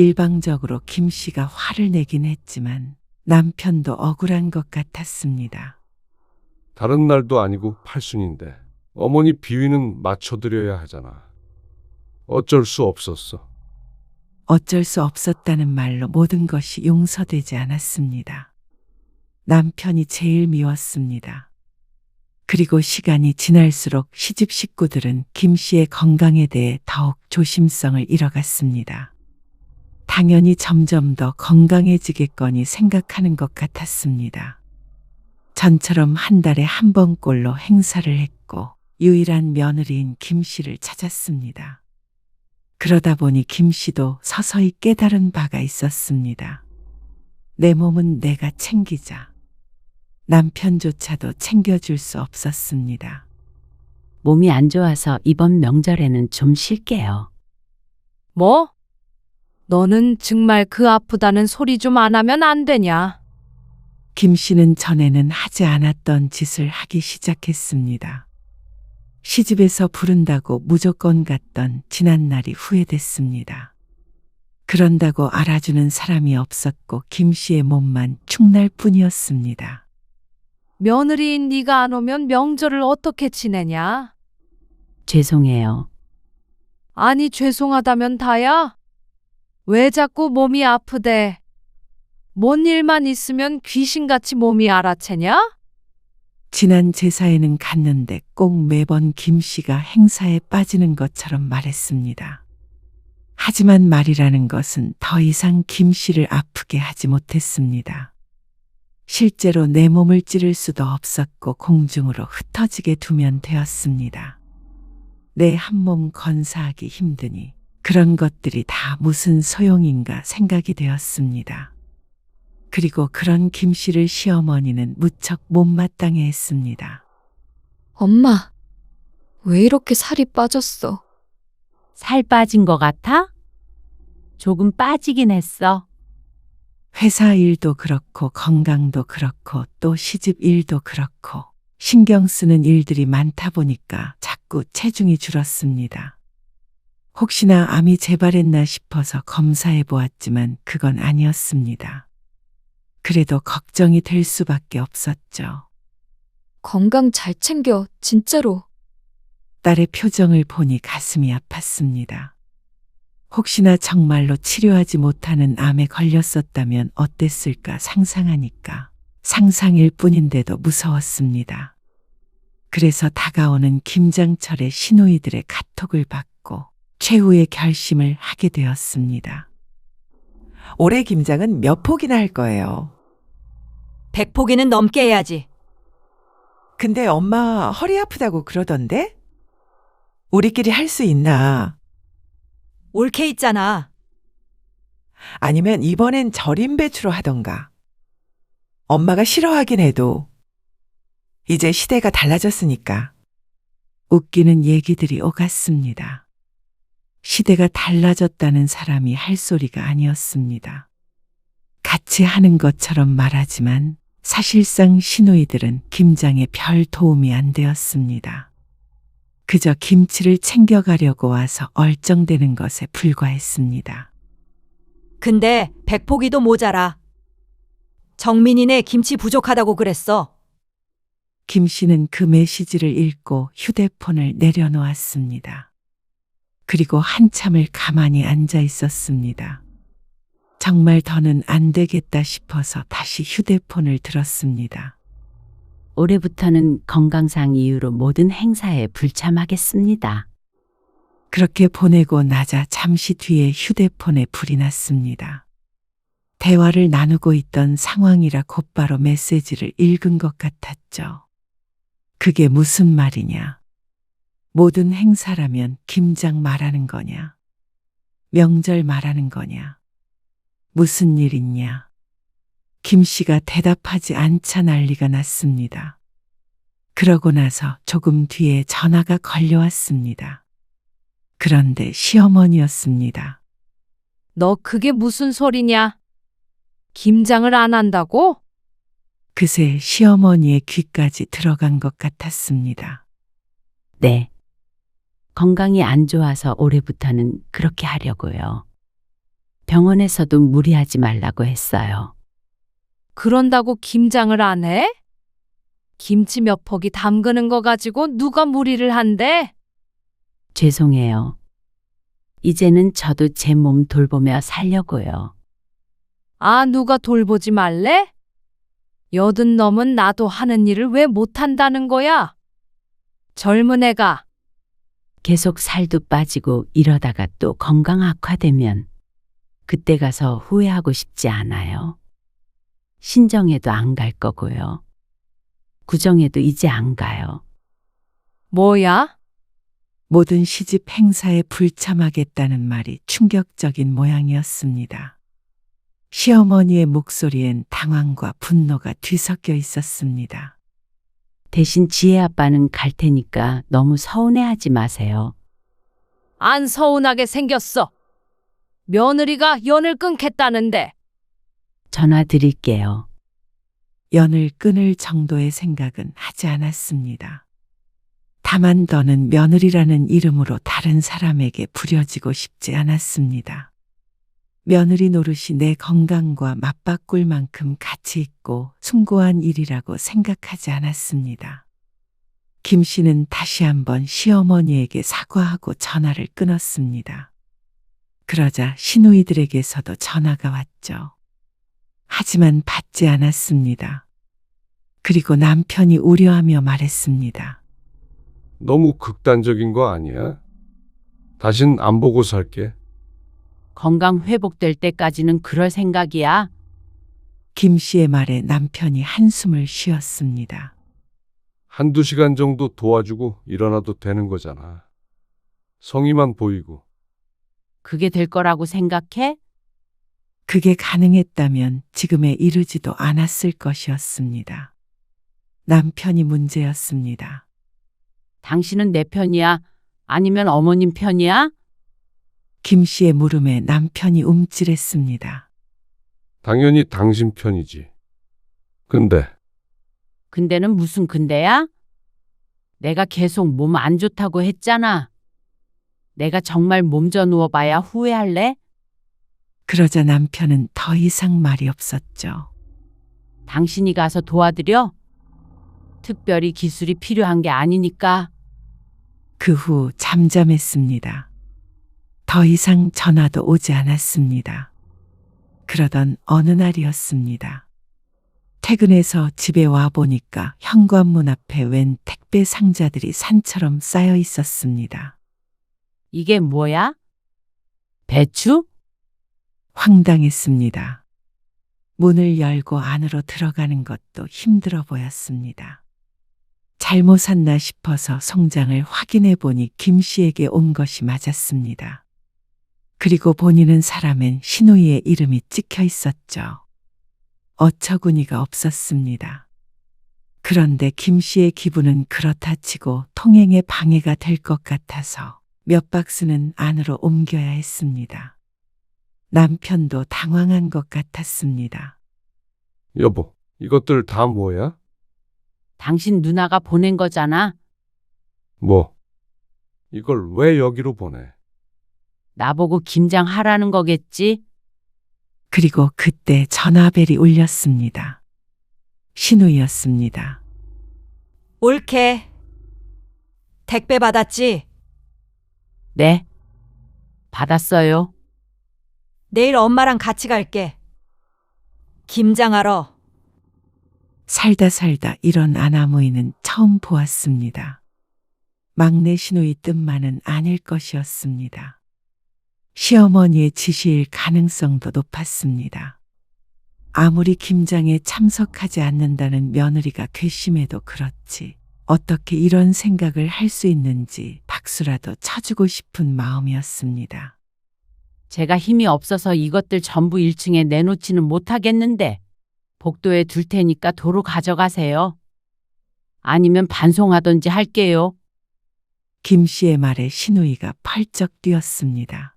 일방적으로 김 씨가 화를 내긴 했지만 남편도 억울한 것 같았습니다. 다른 날도 아니고 팔순인데 어머니 비위는 맞춰드려야 하잖아. 어쩔 수 없었어. 어쩔 수 없었다는 말로 모든 것이 용서되지 않았습니다. 남편이 제일 미웠습니다. 그리고 시간이 지날수록 시집 식구들은 김 씨의 건강에 대해 더욱 조심성을 잃어갔습니다. 당연히 점점 더 건강해지겠거니 생각하는 것 같았습니다. 전처럼 한 달에 한 번꼴로 행사를 했고 유일한 며느리인 김 씨를 찾았습니다. 그러다 보니 김 씨도 서서히 깨달은 바가 있었습니다. 내 몸은 내가 챙기자. 남편조차도 챙겨줄 수 없었습니다. 몸이 안 좋아서 이번 명절에는 좀 쉴게요. 뭐? 너는 정말 그 아프다는 소리 좀 안 하면 안 되냐? 김 씨는 전에는 하지 않았던 짓을 하기 시작했습니다. 시집에서 부른다고 무조건 갔던 지난날이 후회됐습니다. 그런다고 알아주는 사람이 없었고 김 씨의 몸만 축날 뿐이었습니다. 며느리인 네가 안 오면 명절을 어떻게 지내냐? 죄송해요. 아니 죄송하다면 다야? 왜 자꾸 몸이 아프대? 뭔 일만 있으면 귀신같이 몸이 알아채냐? 지난 제사에는 갔는데 꼭 매번 김 씨가 행사에 빠지는 것처럼 말했습니다. 하지만 말이라는 것은 더 이상 김 씨를 아프게 하지 못했습니다. 실제로 내 몸을 찌를 수도 없었고 공중으로 흩어지게 두면 되었습니다. 내 한 몸 건사하기 힘드니 그런 것들이 다 무슨 소용인가 생각이 되었습니다. 그리고 그런 김 씨를 시어머니는 무척 못마땅해 했습니다. 엄마, 왜 이렇게 살이 빠졌어? 살 빠진 것 같아? 조금 빠지긴 했어. 회사 일도 그렇고 건강도 그렇고 또 시집 일도 그렇고 신경 쓰는 일들이 많다 보니까 자꾸 체중이 줄었습니다. 혹시나 암이 재발했나 싶어서 검사해 보았지만 그건 아니었습니다. 그래도 걱정이 될 수밖에 없었죠. 건강 잘 챙겨, 진짜로. 딸의 표정을 보니 가슴이 아팠습니다. 혹시나 정말로 치료하지 못하는 암에 걸렸었다면 어땠을까 상상하니까 상상일 뿐인데도 무서웠습니다. 그래서 다가오는 김장철의 시누이들의 카톡을 받고 최후의 결심을 하게 되었습니다. 올해 김장은 몇 폭이나 할 거예요? 100포기는 넘게 해야지. 근데 엄마 허리 아프다고 그러던데? 우리끼리 할 수 있나? 옳게 있잖아. 아니면 이번엔 절임 배추로 하던가. 엄마가 싫어하긴 해도 이제 시대가 달라졌으니까. 웃기는 얘기들이 오갔습니다. 시대가 달라졌다는 사람이 할 소리가 아니었습니다. 같이 하는 것처럼 말하지만 사실상 시누이들은 김장에 별 도움이 안 되었습니다. 그저 김치를 챙겨가려고 와서 얼쩡대는 것에 불과했습니다. 근데 100포기도 모자라. 정민이네 김치 부족하다고 그랬어. 김 씨는 그 메시지를 읽고 휴대폰을 내려놓았습니다. 그리고 한참을 가만히 앉아 있었습니다. 정말 더는 안 되겠다 싶어서 다시 휴대폰을 들었습니다. 올해부터는 건강상 이유로 모든 행사에 불참하겠습니다. 그렇게 보내고 나자 잠시 뒤에 휴대폰에 불이 났습니다. 대화를 나누고 있던 상황이라 곧바로 메시지를 읽은 것 같았죠. 그게 무슨 말이냐? 모든 행사라면 김장 말하는 거냐? 명절 말하는 거냐? 무슨 일 있냐? 김 씨가 대답하지 않자 난리가 났습니다. 그러고 나서 조금 뒤에 전화가 걸려왔습니다. 그런데 시어머니였습니다. 너 그게 무슨 소리냐? 김장을 안 한다고? 그새 시어머니의 귀까지 들어간 것 같았습니다. 네. 건강이 안 좋아서 올해부터는 그렇게 하려고요. 병원에서도 무리하지 말라고 했어요. 그런다고 김장을 안 해? 김치 몇 포기 담그는 거 가지고 누가 무리를 한대? 죄송해요. 이제는 저도 제 몸 돌보며 살려고요. 아, 누가 돌보지 말래? 80 넘은 나도 하는 일을 왜 못한다는 거야? 젊은 애가. 계속 살도 빠지고 이러다가 또 건강 악화되면 그때 가서 후회하고 싶지 않아요. 신정에도 안 갈 거고요. 구정에도 이제 안 가요. 뭐야? 모든 시집 행사에 불참하겠다는 말이 충격적인 모양이었습니다. 시어머니의 목소리엔 당황과 분노가 뒤섞여 있었습니다. 대신 지혜 아빠는 갈 테니까 너무 서운해하지 마세요. 안 서운하게 생겼어. 며느리가 연을 끊겠다는데. 전화 드릴게요. 연을 끊을 정도의 생각은 하지 않았습니다. 다만 더는 며느리라는 이름으로 다른 사람에게 부려지고 싶지 않았습니다. 며느리 노릇이 내 건강과 맞바꿀 만큼 가치 있고 숭고한 일이라고 생각하지 않았습니다. 김 씨는 다시 한번 시어머니에게 사과하고 전화를 끊었습니다. 그러자 시누이들에게서도 전화가 왔죠. 하지만 받지 않았습니다. 그리고 남편이 우려하며 말했습니다. 너무 극단적인 거 아니야? 다신 안 보고 살게. 건강 회복될 때까지는 그럴 생각이야. 김 씨의 말에 남편이 한숨을 쉬었습니다. 한두 시간 정도 도와주고 일어나도 되는 거잖아. 성의만 보이고. 그게 될 거라고 생각해? 그게 가능했다면 지금에 이르지도 않았을 것이었습니다. 남편이 문제였습니다. 당신은 내 편이야? 아니면 어머님 편이야? 김 씨의 물음에 남편이 움찔했습니다. 당연히 당신 편이지. 근데는 무슨 근데야? 내가 계속 몸 안 좋다고 했잖아. 내가 정말 몸져 누워봐야 후회할래? 그러자 남편은 더 이상 말이 없었죠. 당신이 가서 도와드려? 특별히 기술이 필요한 게 아니니까. 그 후 잠잠했습니다. 더 이상 전화도 오지 않았습니다. 그러던 어느 날이었습니다. 퇴근해서 집에 와 보니까 현관문 앞에 웬 택배 상자들이 산처럼 쌓여 있었습니다. 이게 뭐야? 배추? 황당했습니다. 문을 열고 안으로 들어가는 것도 힘들어 보였습니다. 잘못 샀나 싶어서 송장을 확인해 보니 김 씨에게 온 것이 맞았습니다. 그리고 본인은 사람엔 시누이의 이름이 찍혀 있었죠. 어처구니가 없었습니다. 그런데 김 씨의 기분은 그렇다 치고 통행에 방해가 될 것 같아서 몇 박스는 안으로 옮겨야 했습니다. 남편도 당황한 것 같았습니다. 여보, 이것들 다 뭐야? 당신 누나가 보낸 거잖아. 뭐? 이걸 왜 여기로 보내? 나보고 김장하라는 거겠지? 그리고 그때 전화벨이 울렸습니다. 신우이였습니다. 옳게. 택배 받았지? 네. 받았어요. 내일 엄마랑 같이 갈게. 김장하러. 살다 이런 아나무이는 처음 보았습니다. 막내 시누이 뜻만은 아닐 것이었습니다. 시어머니의 지시일 가능성도 높았습니다. 아무리 김장에 참석하지 않는다는 며느리가 괘씸해도 그렇지 어떻게 이런 생각을 할 수 있는지 박수라도 쳐주고 싶은 마음이었습니다. 제가 힘이 없어서 이것들 전부 1층에 내놓지는 못하겠는데 복도에 둘 테니까 도로 가져가세요. 아니면 반송하던지 할게요. 김 씨의 말에 시누이가 펄쩍 뛰었습니다.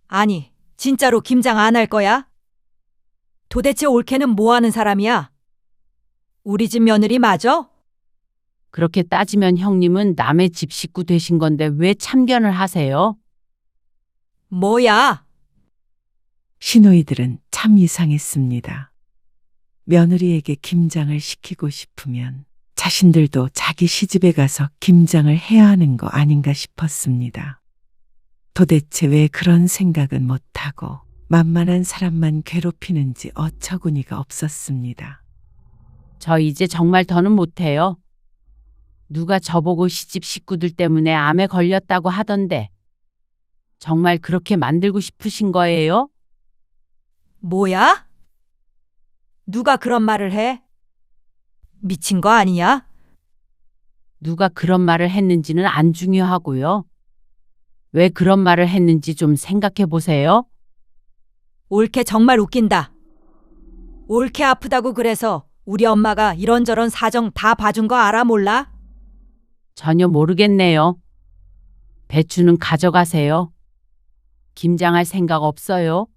아니, 진짜로 김장 안 할 거야? 도대체 올케는 뭐 하는 사람이야? 우리 집 며느리 맞아? 그렇게 따지면 형님은 남의 집 식구 되신 건데 왜 참견을 하세요? 뭐야? 시누이들은 참 이상했습니다. 며느리에게 김장을 시키고 싶으면 자신들도 자기 시집에 가서 김장을 해야 하는 거 아닌가 싶었습니다. 도대체 왜 그런 생각은 못하고 만만한 사람만 괴롭히는지 어처구니가 없었습니다. 저 이제 정말 더는 못해요. 누가 저보고 시집 식구들 때문에 암에 걸렸다고 하던데 정말 그렇게 만들고 싶으신 거예요? 뭐야? 누가 그런 말을 해? 미친 거 아니야? 누가 그런 말을 했는지는 안 중요하고요. 왜 그런 말을 했는지 좀 생각해 보세요. 올케 정말 웃긴다. 올케 아프다고 그래서 우리 엄마가 이런저런 사정 다 봐준 거 알아 몰라? 전혀 모르겠네요. 배추는 가져가세요. 김장할 생각 없어요.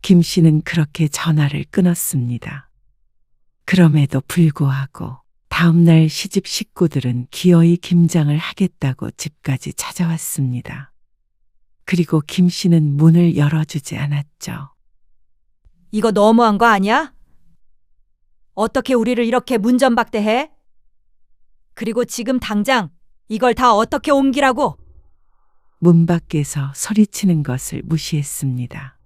김 씨는 그렇게 전화를 끊었습니다. 그럼에도 불구하고 다음날 시집 식구들은 기어이 김장을 하겠다고 집까지 찾아왔습니다. 그리고 김 씨는 문을 열어주지 않았죠. 이거 너무한 거 아니야? 어떻게 우리를 이렇게 문전박대해? 그리고 지금 당장 이걸 다 어떻게 옮기라고? 문 밖에서 소리치는 것을 무시했습니다.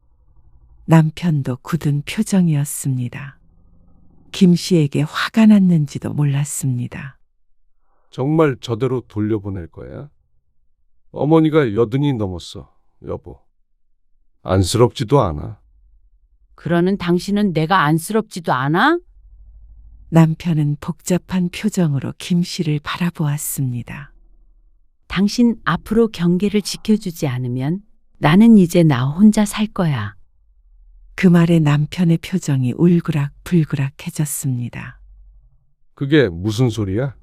남편도 굳은 표정이었습니다. 김 씨에게 화가 났는지도 몰랐습니다. 정말 저대로 돌려보낼 거야? 어머니가 80이 넘었어, 여보. 안쓰럽지도 않아. 그러는 당신은 내가 안쓰럽지도 않아? 남편은 복잡한 표정으로 김 씨를 바라보았습니다. 당신 앞으로 경계를 지켜주지 않으면 나는 이제 나 혼자 살 거야. 그 말에 남편의 표정이 울그락불그락해졌습니다. 그게 무슨 소리야?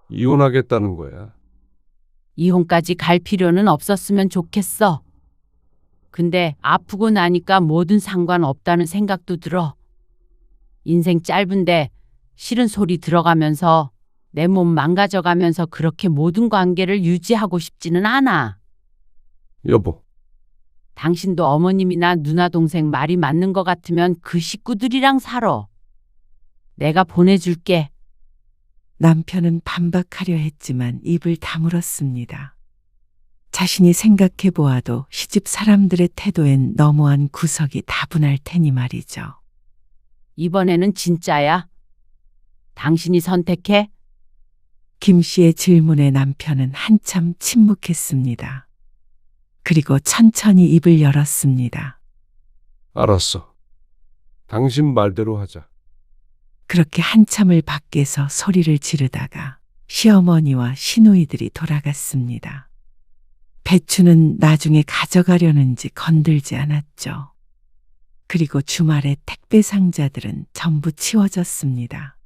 이혼하겠다는 거야. 이혼까지 갈 필요는 없었으면 좋겠어. 근데 아프고 나니까 뭐든 상관없다는 생각도 들어. 인생 짧은데 싫은 소리 들어가면서 내 몸 망가져가면서 그렇게 모든 관계를 유지하고 싶지는 않아. 여보, 당신도 어머님이나 누나 동생 말이 맞는 것 같으면 그 식구들이랑 살아. 내가 보내줄게. 남편은 반박하려 했지만 입을 다물었습니다. 자신이 생각해 보아도 시집 사람들의 태도엔 너무한 구석이 다분할 테니 말이죠. 이번에는 진짜야. 당신이 선택해. 김 씨의 질문에 남편은 한참 침묵했습니다. 그리고 천천히 입을 열었습니다. 알았어. 당신 말대로 하자. 그렇게 한참을 밖에서 소리를 지르다가 시어머니와 시누이들이 돌아갔습니다. 배추는 나중에 가져가려는지 건들지 않았죠. 그리고 주말에 택배 상자들은 전부 치워졌습니다.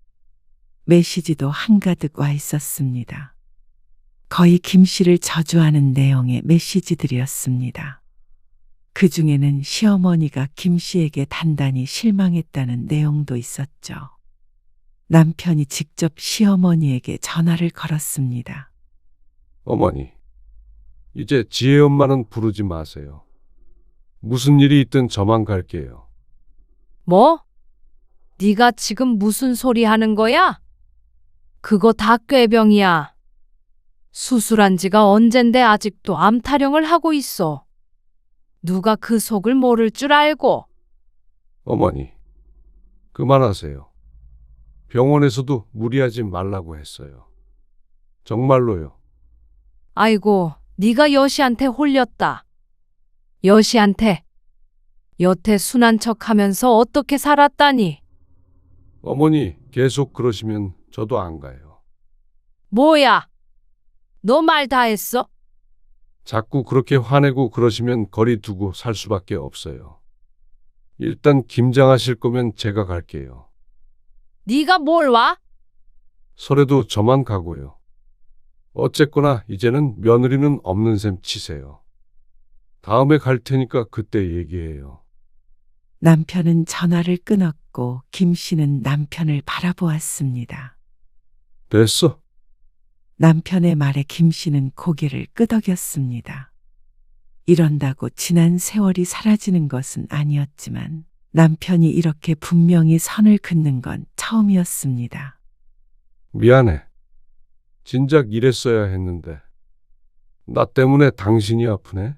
메시지도 한가득 와 있었습니다. 거의 김 씨를 저주하는 내용의 메시지들이었습니다. 그 중에는 시어머니가 김 씨에게 단단히 실망했다는 내용도 있었죠. 남편이 직접 시어머니에게 전화를 걸었습니다. 어머니, 이제 지혜 엄마는 부르지 마세요. 무슨 일이 있든 저만 갈게요. 뭐? 네가 지금 무슨 소리 하는 거야? 그거 다 꾀병이야. 수술한 지가 언젠데 아직도 암 타령을 하고 있어. 누가 그 속을 모를 줄 알고. 어머니, 그만하세요. 병원에서도 무리하지 말라고 했어요. 정말로요. 아이고, 네가 여시한테 홀렸다. 여시한테. 여태 순한 척하면서 어떻게 살았다니. 어머니, 계속 그러시면 저도 안 가요. 뭐야? 너 말 다 했어? 자꾸 그렇게 화내고 그러시면 거리 두고 살 수밖에 없어요. 일단 김장하실 거면 제가 갈게요. 네가 뭘 와? 설에도 저만 가고요. 어쨌거나 이제는 며느리는 없는 셈 치세요. 다음에 갈 테니까 그때 얘기해요. 남편은 전화를 끊었고 김 씨는 남편을 바라보았습니다. 됐어. 남편의 말에 김 씨는 고개를 끄덕였습니다. 이런다고 지난 세월이 사라지는 것은 아니었지만 남편이 이렇게 분명히 선을 긋는 건 처음이었습니다. 미안해. 진작 이랬어야 했는데. 나 때문에 당신이 아프네.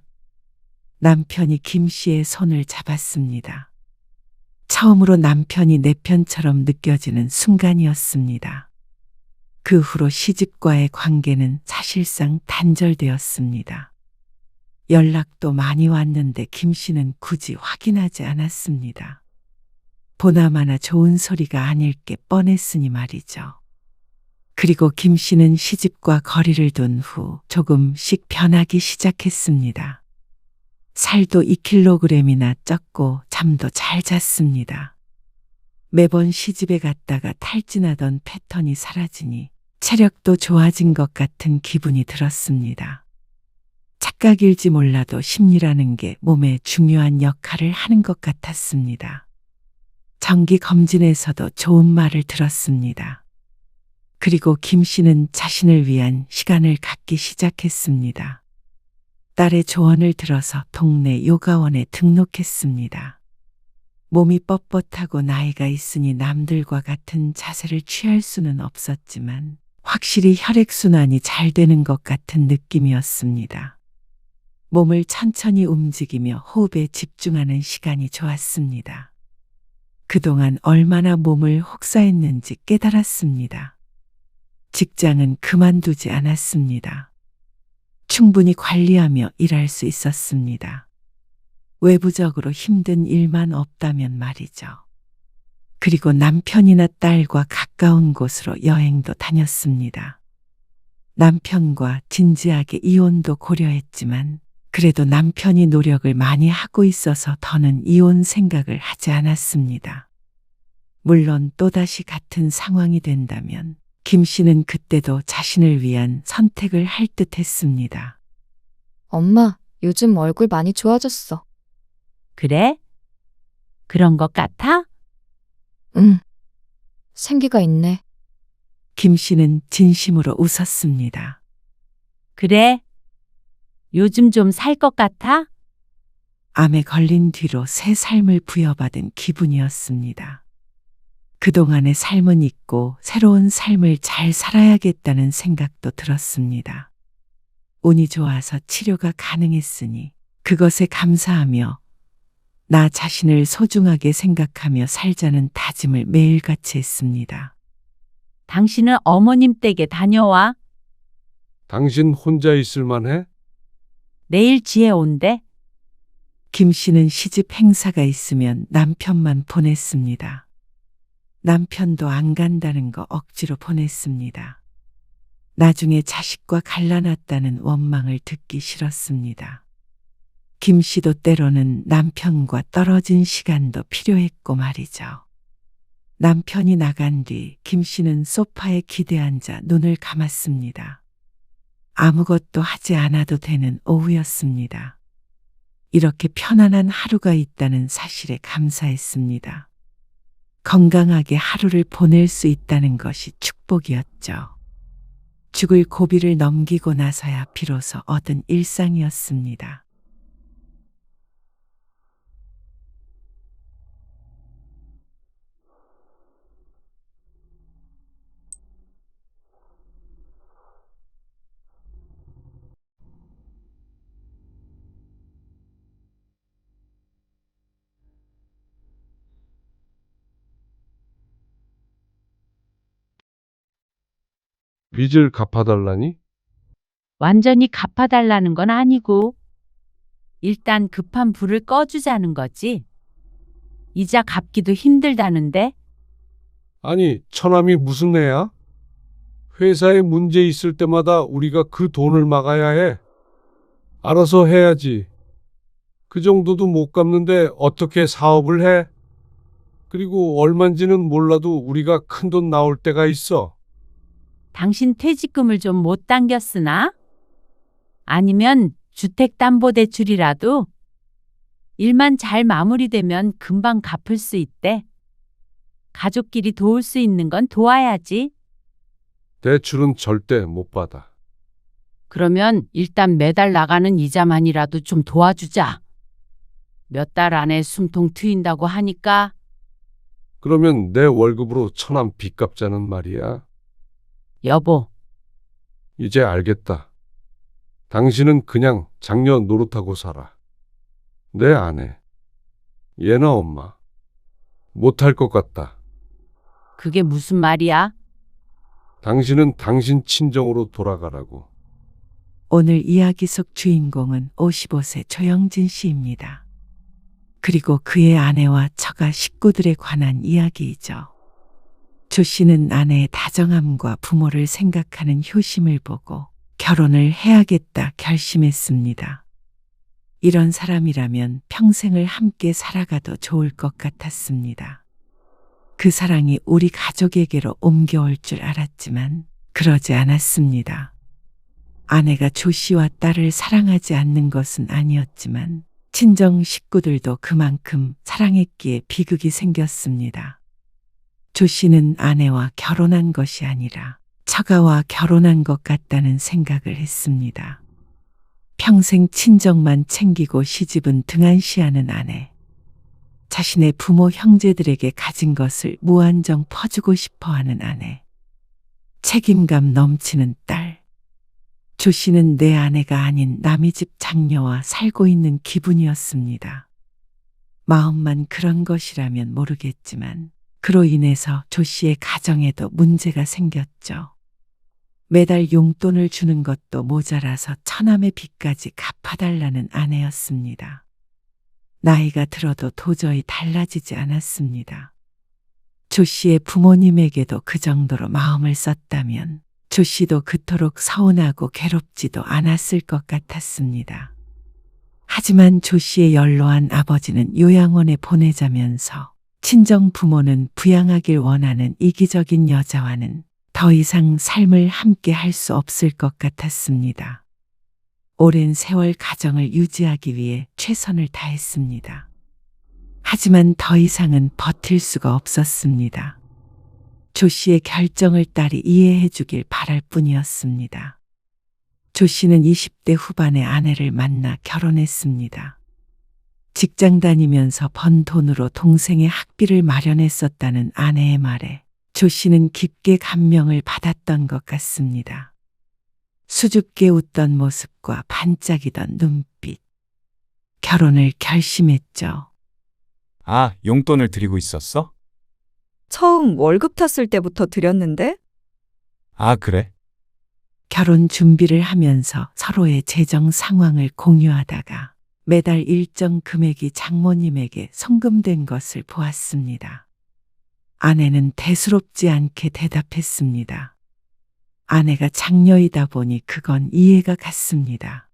남편이 김 씨의 손을 잡았습니다. 처음으로 남편이 내 편처럼 느껴지는 순간이었습니다. 그 후로 시집과의 관계는 사실상 단절되었습니다. 연락도 많이 왔는데 김 씨는 굳이 확인하지 않았습니다. 보나마나 좋은 소리가 아닐 게 뻔했으니 말이죠. 그리고 김 씨는 시집과 거리를 둔 후 조금씩 변하기 시작했습니다. 살도 2kg이나 쪘고 잠도 잘 잤습니다. 매번 시집에 갔다가 탈진하던 패턴이 사라지니 체력도 좋아진 것 같은 기분이 들었습니다. 착각일지 몰라도 심리라는 게 몸에 중요한 역할을 하는 것 같았습니다. 정기 검진에서도 좋은 말을 들었습니다. 그리고 김 씨는 자신을 위한 시간을 갖기 시작했습니다. 딸의 조언을 들어서 동네 요가원에 등록했습니다. 몸이 뻣뻣하고 나이가 있으니 남들과 같은 자세를 취할 수는 없었지만 확실히 혈액순환이 잘 되는 것 같은 느낌이었습니다. 몸을 천천히 움직이며 호흡에 집중하는 시간이 좋았습니다. 그동안 얼마나 몸을 혹사했는지 깨달았습니다. 직장은 그만두지 않았습니다. 충분히 관리하며 일할 수 있었습니다. 외부적으로 힘든 일만 없다면 말이죠. 그리고 남편이나 딸과 가까운 곳으로 여행도 다녔습니다. 남편과 진지하게 이혼도 고려했지만 그래도 남편이 노력을 많이 하고 있어서 더는 이혼 생각을 하지 않았습니다. 물론 또다시 같은 상황이 된다면 김 씨는 그때도 자신을 위한 선택을 할 듯 했습니다. 엄마, 요즘 얼굴 많이 좋아졌어. 그래? 그런 것 같아? 응. 생기가 있네. 김 씨는 진심으로 웃었습니다. 그래? 요즘 좀 살 것 같아? 암에 걸린 뒤로 새 삶을 부여받은 기분이었습니다. 그동안의 삶은 잊고 새로운 삶을 잘 살아야겠다는 생각도 들었습니다. 운이 좋아서 치료가 가능했으니 그것에 감사하며 나 자신을 소중하게 생각하며 살자는 다짐을 매일같이 했습니다. 당신은 어머님 댁에 다녀와. 당신 혼자 있을 만해? 내일 지혜 온대. 김 씨는 시집 행사가 있으면 남편만 보냈습니다. 남편도 안 간다는 거 억지로 보냈습니다. 나중에 자식과 갈라놨다는 원망을 듣기 싫었습니다. 김 씨도 때로는 남편과 떨어진 시간도 필요했고 말이죠. 남편이 나간 뒤 김 씨는 소파에 기대앉아 눈을 감았습니다. 아무것도 하지 않아도 되는 오후였습니다. 이렇게 편안한 하루가 있다는 사실에 감사했습니다. 건강하게 하루를 보낼 수 있다는 것이 축복이었죠. 죽을 고비를 넘기고 나서야 비로소 얻은 일상이었습니다. 빚을 갚아달라니? 완전히 갚아달라는 건 아니고 일단 급한 불을 꺼주자는 거지. 이자 갚기도 힘들다는데. 아니, 처남이 무슨 애야? 회사에 문제 있을 때마다 우리가 그 돈을 막아야 해. 알아서 해야지. 그 정도도 못 갚는데 어떻게 사업을 해? 그리고 얼만지는 몰라도 우리가 큰돈 나올 때가 있어. 당신 퇴직금을 좀 못 당겼으나? 아니면 주택담보대출이라도? 일만 잘 마무리되면 금방 갚을 수 있대. 가족끼리 도울 수 있는 건 도와야지. 대출은 절대 못 받아. 그러면 일단 매달 나가는 이자만이라도 좀 도와주자. 몇 달 안에 숨통 트인다고 하니까 그러면 내 월급으로 처남 빚 갚자는 말이야. 여보, 이제 알겠다. 당신은 그냥 장녀 노릇하고 살아. 내 아내. 얘나 엄마. 못할 것 같다. 그게 무슨 말이야? 당신은 당신 친정으로 돌아가라고. 오늘 이야기 속 주인공은 55세 조영진 씨입니다. 그리고 그의 아내와 처가 식구들에 관한 이야기이죠. 조 씨는 아내의 다정함과 부모를 생각하는 효심을 보고 결혼을 해야겠다 결심했습니다. 이런 사람이라면 평생을 함께 살아가도 좋을 것 같았습니다. 그 사랑이 우리 가족에게로 옮겨올 줄 알았지만 그러지 않았습니다. 아내가 조 씨와 딸을 사랑하지 않는 것은 아니었지만 친정 식구들도 그만큼 사랑했기에 비극이 생겼습니다. 조 씨는 아내와 결혼한 것이 아니라 처가와 결혼한 것 같다는 생각을 했습니다. 평생 친정만 챙기고 시집은 등한시하는 아내. 자신의 부모 형제들에게 가진 것을 무한정 퍼주고 싶어하는 아내. 책임감 넘치는 딸. 조 씨는 내 아내가 아닌 남의 집 장녀와 살고 있는 기분이었습니다. 마음만 그런 것이라면 모르겠지만 그로 인해서 조 씨의 가정에도 문제가 생겼죠. 매달 용돈을 주는 것도 모자라서 처남의 빚까지 갚아달라는 아내였습니다. 나이가 들어도 도저히 달라지지 않았습니다. 조 씨의 부모님에게도 그 정도로 마음을 썼다면 조 씨도 그토록 서운하고 괴롭지도 않았을 것 같았습니다. 하지만 조 씨의 연로한 아버지는 요양원에 보내자면서 친정 부모는 부양하길 원하는 이기적인 여자와는 더 이상 삶을 함께 할 수 없을 것 같았습니다. 오랜 세월 가정을 유지하기 위해 최선을 다했습니다. 하지만 더 이상은 버틸 수가 없었습니다. 조 씨의 결정을 딸이 이해해 주길 바랄 뿐이었습니다. 조 씨는 20대 후반에 아내를 만나 결혼했습니다. 직장 다니면서 번 돈으로 동생의 학비를 마련했었다는 아내의 말에 조 씨는 깊게 감명을 받았던 것 같습니다. 수줍게 웃던 모습과 반짝이던 눈빛. 결혼을 결심했죠. 아, 용돈을 드리고 있었어? 처음 월급 탔을 때부터 드렸는데? 아, 그래? 결혼 준비를 하면서 서로의 재정 상황을 공유하다가 매달 일정 금액이 장모님에게 송금된 것을 보았습니다. 아내는 대수롭지 않게 대답했습니다. 아내가 장녀이다 보니 그건 이해가 갔습니다.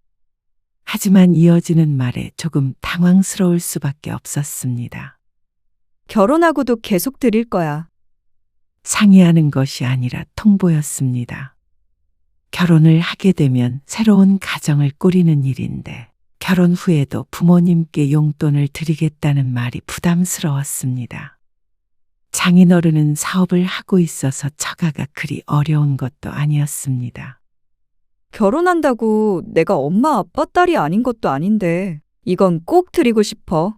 하지만 이어지는 말에 조금 당황스러울 수밖에 없었습니다. 결혼하고도 계속 드릴 거야. 상의하는 것이 아니라 통보였습니다. 결혼을 하게 되면 새로운 가정을 꾸리는 일인데 결혼 후에도 부모님께 용돈을 드리겠다는 말이 부담스러웠습니다. 장인어른은 사업을 하고 있어서 처가가 그리 어려운 것도 아니었습니다. 결혼한다고 내가 엄마 아빠 딸이 아닌 것도 아닌데 이건 꼭 드리고 싶어.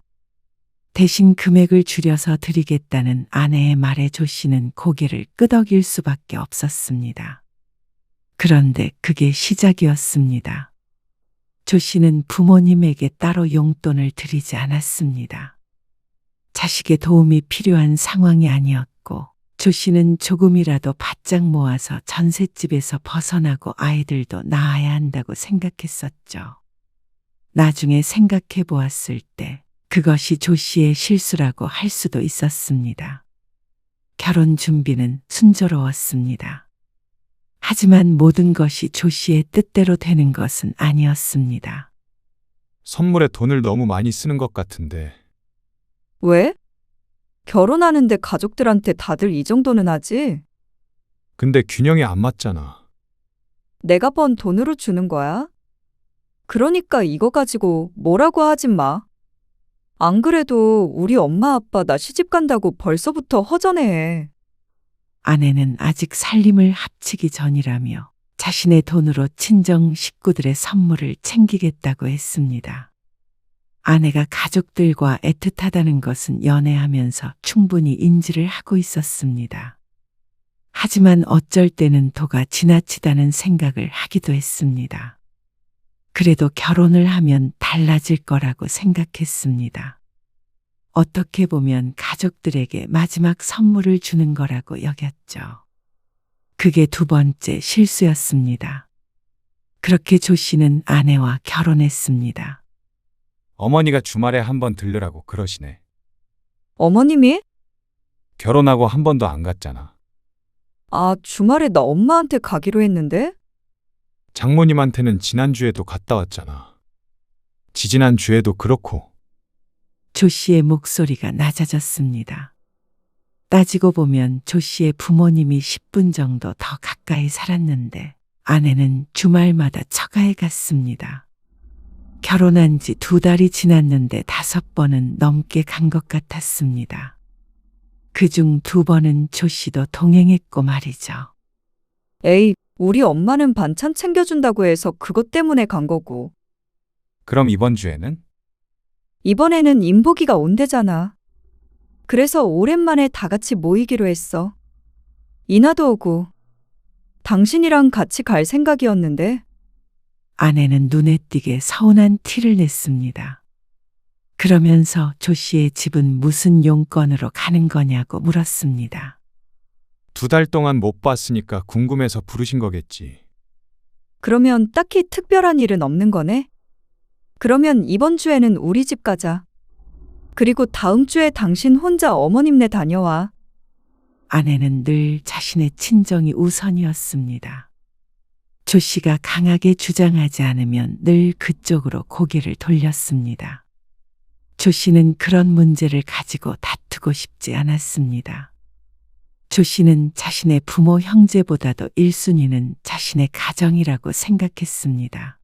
대신 금액을 줄여서 드리겠다는 아내의 말에 조 씨는 고개를 끄덕일 수밖에 없었습니다. 그런데 그게 시작이었습니다. 조 씨는 부모님에게 따로 용돈을 드리지 않았습니다. 자식의 도움이 필요한 상황이 아니었고 조 씨는 조금이라도 바짝 모아서 전셋집에서 벗어나고 아이들도 낳아야 한다고 생각했었죠. 나중에 생각해 보았을 때 그것이 조 씨의 실수라고 할 수도 있었습니다. 결혼 준비는 순조로웠습니다. 하지만 모든 것이 조 씨의 뜻대로 되는 것은 아니었습니다. 선물에 돈을 너무 많이 쓰는 것 같은데. 왜? 결혼하는데 가족들한테 다들 이 정도는 하지? 근데 균형이 안 맞잖아. 내가 번 돈으로 주는 거야? 그러니까 이거 가지고 뭐라고 하진 마. 안 그래도 우리 엄마 아빠 나 시집 간다고 벌써부터 허전해해. 아내는 아직 살림을 합치기 전이라며 자신의 돈으로 친정 식구들의 선물을 챙기겠다고 했습니다. 아내가 가족들과 애틋하다는 것은 연애하면서 충분히 인지를 하고 있었습니다. 하지만 어쩔 때는 도가 지나치다는 생각을 하기도 했습니다. 그래도 결혼을 하면 달라질 거라고 생각했습니다. 어떻게 보면 가족들에게 마지막 선물을 주는 거라고 여겼죠. 그게 두 번째 실수였습니다. 그렇게 조 씨는 아내와 결혼했습니다. 어머니가 주말에 한번 들르라고 그러시네. 어머님이? 결혼하고 한 번도 안 갔잖아. 아, 주말에 나 엄마한테 가기로 했는데? 장모님한테는 지난주에도 갔다 왔잖아. 지지난주에도 그렇고. 조 씨의 목소리가 낮아졌습니다. 따지고 보면 조 씨의 부모님이 10분 정도 더 가까이 살았는데 아내는 주말마다 처가에 갔습니다. 결혼한 지 2달이 지났는데 5번은 넘게 간 것 같았습니다. 그중 2번은 조 씨도 동행했고 말이죠. 에이, 우리 엄마는 반찬 챙겨준다고 해서 그것 때문에 간 거고. 그럼 이번 주에는? 이번에는 인복이가 온대잖아. 그래서 오랜만에 다 같이 모이기로 했어. 이나도 오고. 당신이랑 같이 갈 생각이었는데. 아내는 눈에 띄게 서운한 티를 냈습니다. 그러면서 조 씨의 집은 무슨 용건으로 가는 거냐고 물었습니다. 2달 동안 못 봤으니까 궁금해서 부르신 거겠지. 그러면 딱히 특별한 일은 없는 거네? 그러면 이번 주에는 우리 집 가자. 그리고 다음 주에 당신 혼자 어머님네 다녀와. 아내는 늘 자신의 친정이 우선이었습니다. 조 씨가 강하게 주장하지 않으면 늘 그쪽으로 고개를 돌렸습니다. 조 씨는 그런 문제를 가지고 다투고 싶지 않았습니다. 조 씨는 자신의 부모 형제보다도 1순위는 자신의 가정이라고 생각했습니다.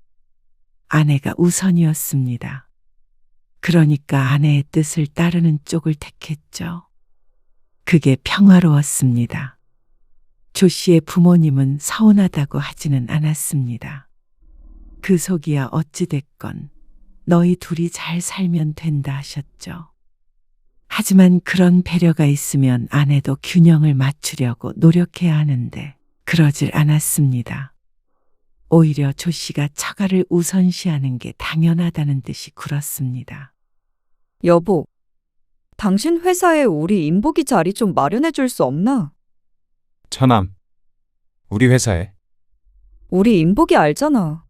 아내가 우선이었습니다. 그러니까 아내의 뜻을 따르는 쪽을 택했죠. 그게 평화로웠습니다. 조 씨의 부모님은 서운하다고 하지는 않았습니다. 그 속이야 어찌됐건 너희 둘이 잘 살면 된다 하셨죠. 하지만 그런 배려가 있으면 아내도 균형을 맞추려고 노력해야 하는데 그러질 않았습니다. 오히려 조 씨가 처가를 우선시하는 게 당연하다는 듯이 굴었습니다. 여보, 당신 회사에 우리 인복이 자리 좀 마련해 줄 수 없나? 처남, 우리 회사에. 우리 인복이 알잖아.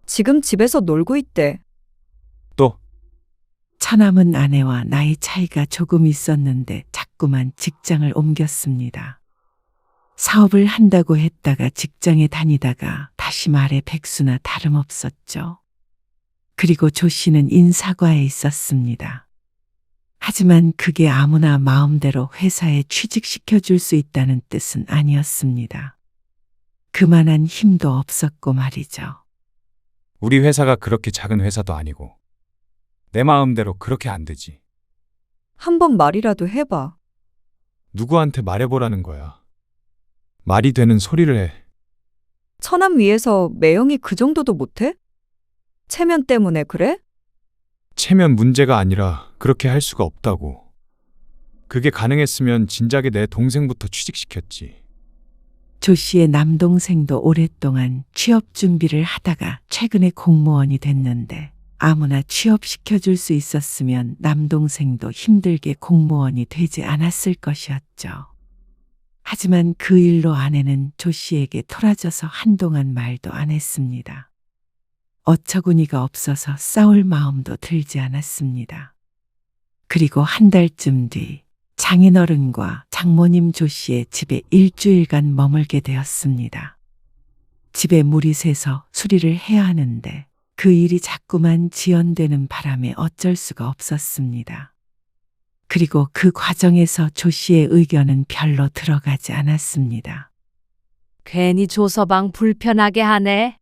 지금 집에서 놀고 있대. 또? 처남은 아내와 나이 차이가 조금 있었는데 자꾸만 직장을 옮겼습니다. 사업을 한다고 했다가 직장에 다니다가 다시 말해 백수나 다름없었죠. 그리고 조 씨는 인사과에 있었습니다. 하지만 그게 아무나 마음대로 회사에 취직시켜 줄 수 있다는 뜻은 아니었습니다. 그만한 힘도 없었고 말이죠. 우리 회사가 그렇게 작은 회사도 아니고 내 마음대로 그렇게 안 되지. 한번 말이라도 해봐. 누구한테 말해보라는 거야. 말이 되는 소리를 해. 처남 위에서 매형이 그 정도도 못해? 체면 때문에 그래? 체면 문제가 아니라 그렇게 할 수가 없다고. 그게 가능했으면 진작에 내 동생부터 취직시켰지. 조 씨의 남동생도 오랫동안 취업 준비를 하다가 최근에 공무원이 됐는데 아무나 취업시켜줄 수 있었으면 남동생도 힘들게 공무원이 되지 않았을 것이었죠. 하지만 그 일로 아내는 조 씨에게 토라져서 한동안 말도 안 했습니다. 어처구니가 없어서 싸울 마음도 들지 않았습니다. 그리고 한 달쯤 뒤 장인어른과 장모님 조 씨의 집에 일주일간 머물게 되었습니다. 집에 물이 새서 수리를 해야 하는데 그 일이 자꾸만 지연되는 바람에 어쩔 수가 없었습니다. 그리고 그 과정에서 조 씨의 의견은 별로 들어가지 않았습니다. 괜히 조서방 불편하게 하네.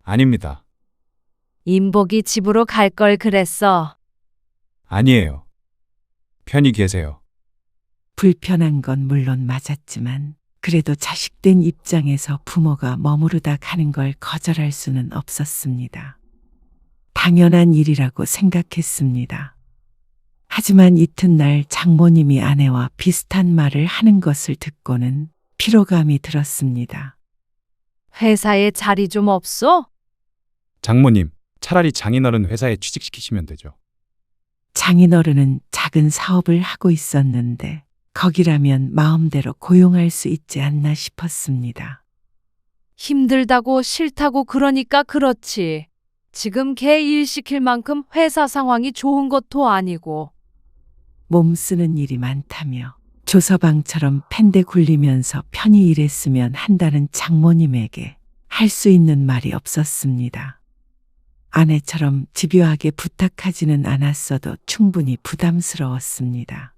아닙니다. 인복이 집으로 갈 걸 그랬어. 아니에요. 편히 계세요. 불편한 건 물론 맞았지만 그래도 자식된 입장에서 부모가 머무르다 가는 걸 거절할 수는 없었습니다. 당연한 일이라고 생각했습니다. 하지만 이튿날 장모님이 아내와 비슷한 말을 하는 것을 듣고는 피로감이 들었습니다. 회사에 자리 좀 없어? 장모님, 차라리 장인어른 회사에 취직시키시면 되죠. 장인어른은 작은 사업을 하고 있었는데 거기라면 마음대로 고용할 수 있지 않나 싶었습니다. 힘들다고 싫다고 그러니까 그렇지. 지금 걔 일 시킬 만큼 회사 상황이 좋은 것도 아니고. 몸 쓰는 일이 많다며 조서방처럼 펜대 굴리면서 편히 일했으면 한다는 장모님에게 할 수 있는 말이 없었습니다. 아내처럼 집요하게 부탁하지는 않았어도 충분히 부담스러웠습니다.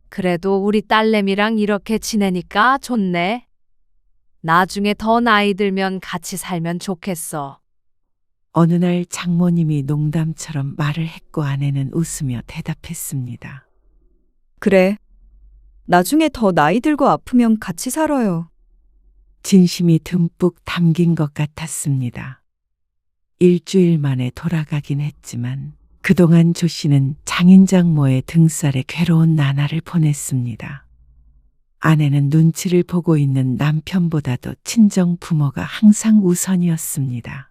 그래도 우리 딸내미랑 이렇게 지내니까 좋네. 나중에 더 나이 들면 같이 살면 좋겠어. 어느 날 장모님이 농담처럼 말을 했고 아내는 웃으며 대답했습니다. 그래. 나중에 더 나이 들고 아프면 같이 살아요. 진심이 듬뿍 담긴 것 같았습니다. 일주일 만에 돌아가긴 했지만 그동안 조 씨는 장인 장모의 등살에 괴로운 나날을 보냈습니다. 아내는 눈치를 보고 있는 남편보다도 친정 부모가 항상 우선이었습니다.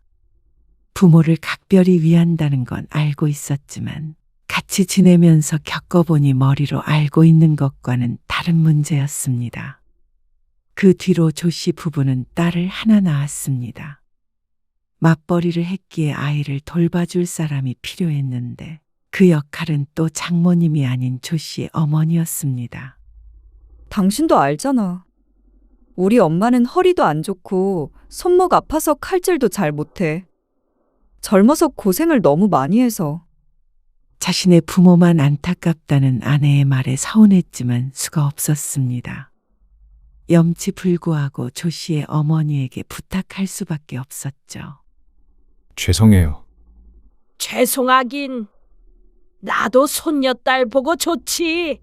부모를 각별히 위한다는 건 알고 있었지만 같이 지내면서 겪어보니 머리로 알고 있는 것과는 다른 문제였습니다. 그 뒤로 조 씨 부부는 딸을 하나 낳았습니다. 맞벌이를 했기에 아이를 돌봐줄 사람이 필요했는데 그 역할은 또 장모님이 아닌 조 씨의 어머니였습니다. 당신도 알잖아. 우리 엄마는 허리도 안 좋고 손목 아파서 칼질도 잘 못해. 젊어서 고생을 너무 많이 해서. 자신의 부모만 안타깝다는 아내의 말에 서운했지만 수가 없었습니다. 염치불구하고 조 씨의 어머니에게 부탁할 수밖에 없었죠. 죄송해요. 죄송하긴. 나도 손녀딸 보고 좋지.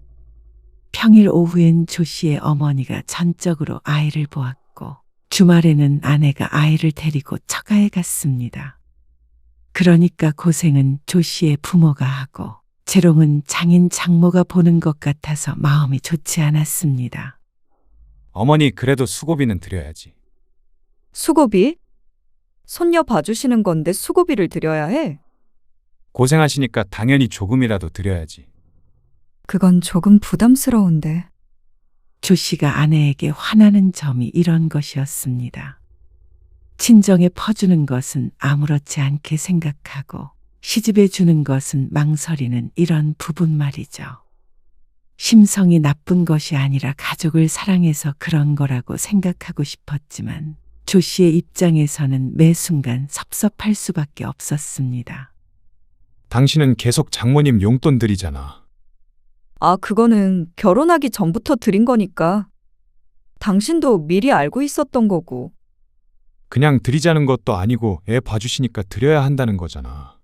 평일 오후엔 조 씨의 어머니가 전적으로 아이를 보았고 주말에는 아내가 아이를 데리고 처가에 갔습니다. 그러니까 고생은 조 씨의 부모가 하고 재롱은 장인 장모가 보는 것 같아서 마음이 좋지 않았습니다. 어머니, 그래도 수고비는 드려야지. 수고비? 손녀 봐주시는 건데 수고비를 드려야 해? 고생하시니까 당연히 조금이라도 드려야지. 그건 조금 부담스러운데. 조 씨가 아내에게 화나는 점이 이런 것이었습니다. 친정에 퍼주는 것은 아무렇지 않게 생각하고 시집에 주는 것은 망설이는 이런 부분 말이죠. 심성이 나쁜 것이 아니라 가족을 사랑해서 그런 거라고 생각하고 싶었지만 조 씨의 입장에서는 매 순간 섭섭할 수밖에 없었습니다. 당신은 계속 장모님 용돈 드리잖아. 아, 그거는 결혼하기 전부터 드린 거니까. 당신도 미리 알고 있었던 거고. 그냥 드리자는 것도 아니고 애 봐주시니까 드려야 한다는 거잖아.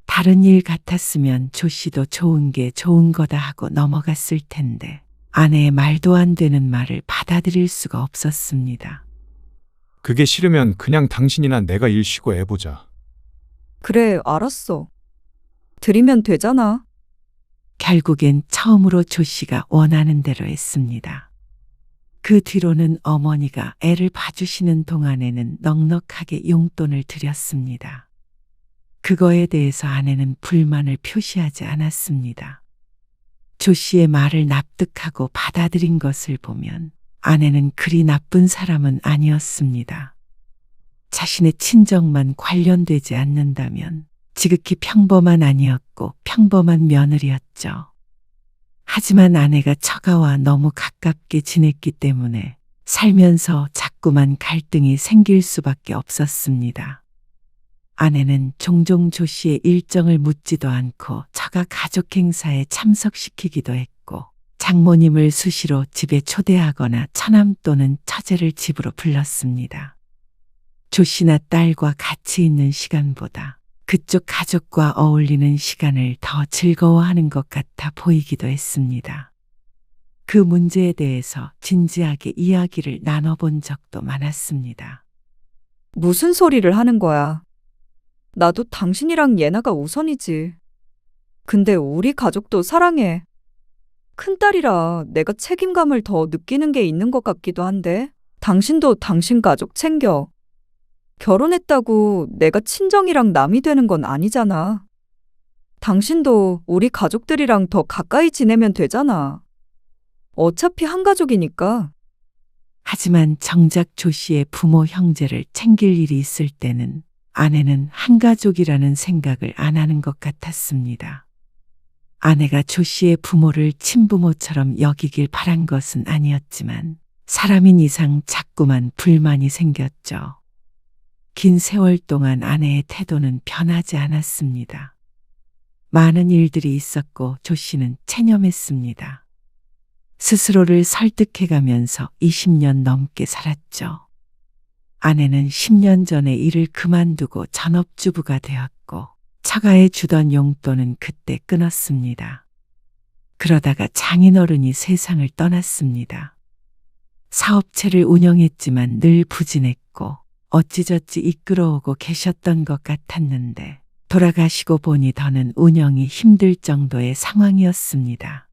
다른 일 같았으면 조 씨도 좋은 게 좋은 거다 하고 넘어갔을 텐데 아내의 말도 안 되는 말을 받아들일 수가 없었습니다. 그게 싫으면 그냥 당신이나 내가 일 쉬고 애 보자. 그래, 알았어. 드리면 되잖아. 결국엔 처음으로 조 씨가 원하는 대로 했습니다. 그 뒤로는 어머니가 애를 봐주시는 동안에는 넉넉하게 용돈을 드렸습니다. 그거에 대해서 아내는 불만을 표시하지 않았습니다. 조 씨의 말을 납득하고 받아들인 것을 보면 아내는 그리 나쁜 사람은 아니었습니다. 자신의 친정만 관련되지 않는다면 지극히 평범한 아니었고 평범한 며느리였죠. 하지만 아내가 처가와 너무 가깝게 지냈기 때문에 살면서 자꾸만 갈등이 생길 수밖에 없었습니다. 아내는 종종 조 씨의 일정을 묻지도 않고 처가 가족 행사에 참석시키기도 했고 장모님을 수시로 집에 초대하거나 처남 또는 처제를 집으로 불렀습니다. 조 씨나 딸과 같이 있는 시간보다 그쪽 가족과 어울리는 시간을 더 즐거워하는 것 같아 보이기도 했습니다. 그 문제에 대해서 진지하게 이야기를 나눠본 적도 많았습니다. 무슨 소리를 하는 거야? 나도 당신이랑 예나가 우선이지. 근데 우리 가족도 사랑해. 큰딸이라 내가 책임감을 더 느끼는 게 있는 것 같기도 한데, 당신도 당신 가족 챙겨. 결혼했다고 내가 친정이랑 남이 되는 건 아니잖아. 당신도 우리 가족들이랑 더 가까이 지내면 되잖아. 어차피 한 가족이니까. 하지만 정작 조 씨의 부모 형제를 챙길 일이 있을 때는 아내는 한 가족이라는 생각을 안 하는 것 같았습니다. 아내가 조 씨의 부모를 친부모처럼 여기길 바란 것은 아니었지만 사람인 이상 자꾸만 불만이 생겼죠. 긴 세월 동안 아내의 태도는 변하지 않았습니다. 많은 일들이 있었고 조 씨는 체념했습니다. 스스로를 설득해가면서 20년 넘게 살았죠. 아내는 10년 전에 일을 그만두고 전업주부가 되었고 처가에 주던 용돈은 그때 끊었습니다. 그러다가 장인어른이 세상을 떠났습니다. 사업체를 운영했지만 늘 부진했고 어찌저찌 이끌어오고 계셨던 것 같았는데 돌아가시고 보니 더는 운영이 힘들 정도의 상황이었습니다.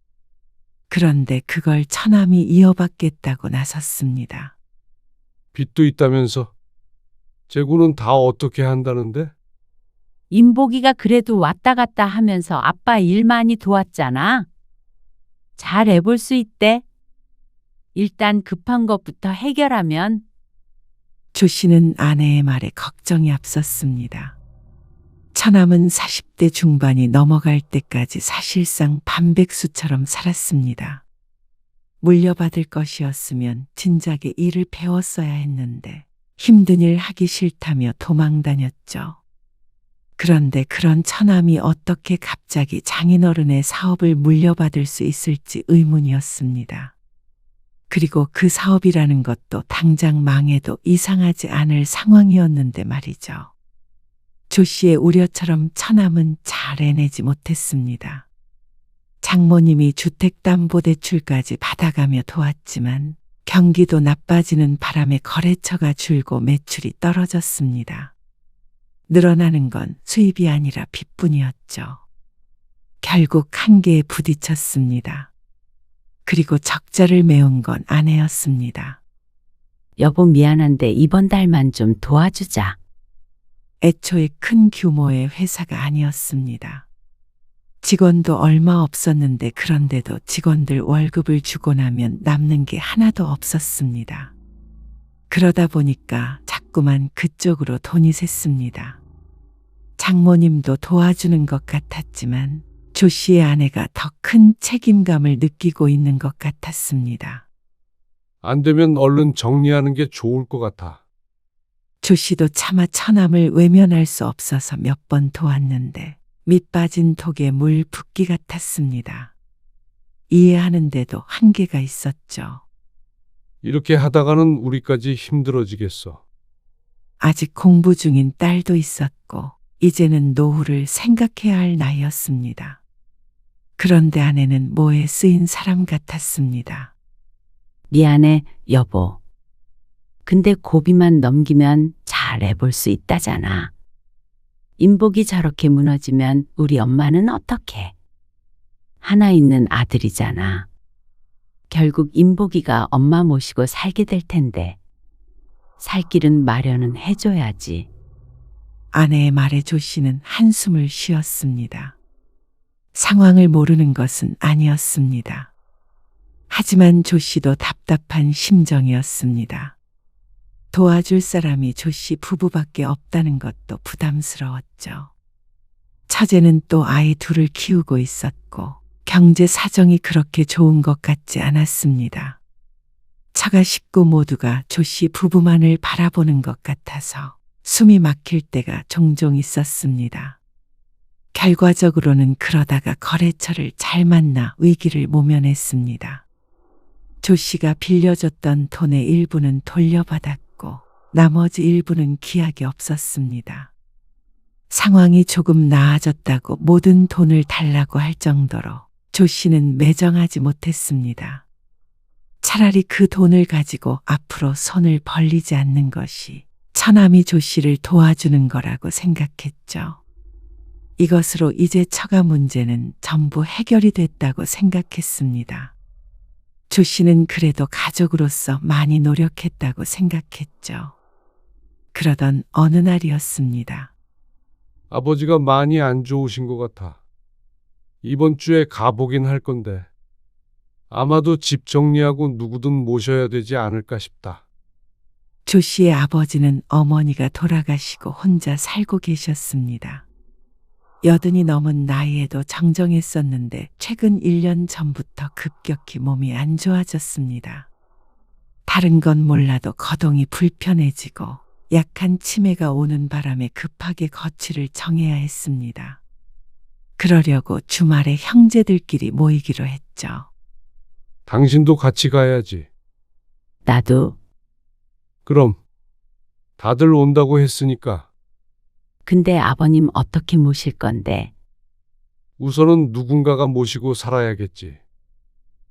그런데 그걸 처남이 이어받겠다고 나섰습니다. 빚도 있다면서. 재고는 다 어떻게 한다는데? 인복이가 그래도 왔다 갔다 하면서 아빠 일 많이 도왔잖아. 잘 해볼 수 있대. 일단 급한 것부터 해결하면. 조 씨는 아내의 말에 걱정이 앞섰습니다. 처남은 40대 중반이 넘어갈 때까지 사실상 반백수처럼 살았습니다. 물려받을 것이었으면 진작에 일을 배웠어야 했는데 힘든 일 하기 싫다며 도망 다녔죠. 그런데 그런 처남이 어떻게 갑자기 장인어른의 사업을 물려받을 수 있을지 의문이었습니다. 그리고 그 사업이라는 것도 당장 망해도 이상하지 않을 상황이었는데 말이죠. 조 씨의 우려처럼 처남은 잘 해내지 못했습니다. 장모님이 주택담보대출까지 받아가며 도왔지만 경기도 나빠지는 바람에 거래처가 줄고 매출이 떨어졌습니다. 늘어나는 건 수입이 아니라 빚뿐이었죠. 결국 한계에 부딪혔습니다. 그리고 적자를 메운 건 아내였습니다. 여보 미안한데 이번 달만 좀 도와주자. 애초에 큰 규모의 회사가 아니었습니다. 직원도 얼마 없었는데 그런데도 직원들 월급을 주고 나면 남는 게 하나도 없었습니다. 그러다 보니까 자꾸만 그쪽으로 돈이 샜습니다. 장모님도 도와주는 것 같았지만 조 씨의 아내가 더 큰 책임감을 느끼고 있는 것 같았습니다. 안 되면 얼른 정리하는 게 좋을 것 같아. 조 씨도 차마 처남을 외면할 수 없어서 몇 번 도왔는데 밑 빠진 독에 물 붓기 같았습니다. 이해하는데도 한계가 있었죠. 이렇게 하다가는 우리까지 힘들어지겠어. 아직 공부 중인 딸도 있었고 이제는 노후를 생각해야 할 나이였습니다. 그런데 아내는 뭐에 쓰인 사람 같았습니다. 미안해, 여보. 근데 고비만 넘기면 잘 해볼 수 있다잖아. 인복이 저렇게 무너지면 우리 엄마는 어떡해? 하나 있는 아들이잖아. 결국 인복이가 엄마 모시고 살게 될 텐데 살 길은 마련은 해줘야지. 아내의 말에 조 씨는 한숨을 쉬었습니다. 상황을 모르는 것은 아니었습니다. 하지만 조 씨도 답답한 심정이었습니다. 도와줄 사람이 조 씨 부부밖에 없다는 것도 부담스러웠죠. 처제는 또 아이 둘을 키우고 있었고 경제 사정이 그렇게 좋은 것 같지 않았습니다. 처가 식구 모두가 조 씨 부부만을 바라보는 것 같아서 숨이 막힐 때가 종종 있었습니다. 결과적으로는 그러다가 거래처를 잘 만나 위기를 모면했습니다. 조 씨가 빌려줬던 돈의 일부는 돌려받았고 나머지 일부는 기약이 없었습니다. 상황이 조금 나아졌다고 모든 돈을 달라고 할 정도로 조 씨는 매정하지 못했습니다. 차라리 그 돈을 가지고 앞으로 손을 벌리지 않는 것이 처남이 조 씨를 도와주는 거라고 생각했죠. 이것으로 이제 처가 문제는 전부 해결이 됐다고 생각했습니다. 조 씨는 그래도 가족으로서 많이 노력했다고 생각했죠. 그러던 어느 날이었습니다. 아버지가 많이 안 좋으신 것 같아. 이번 주에 가보긴 할 건데 아마도 집 정리하고 누구든 모셔야 되지 않을까 싶다. 조 씨의 아버지는 어머니가 돌아가시고 혼자 살고 계셨습니다. 80이 넘은 나이에도 정정했었는데 최근 1년 전부터 급격히 몸이 안 좋아졌습니다. 다른 건 몰라도 거동이 불편해지고 약한 치매가 오는 바람에 급하게 거취를 정해야 했습니다. 그러려고 주말에 형제들끼리 모이기로 했죠. 당신도 같이 가야지. 나도. 그럼 다들 온다고 했으니까 근데 아버님 어떻게 모실 건데? 우선은 누군가가 모시고 살아야겠지.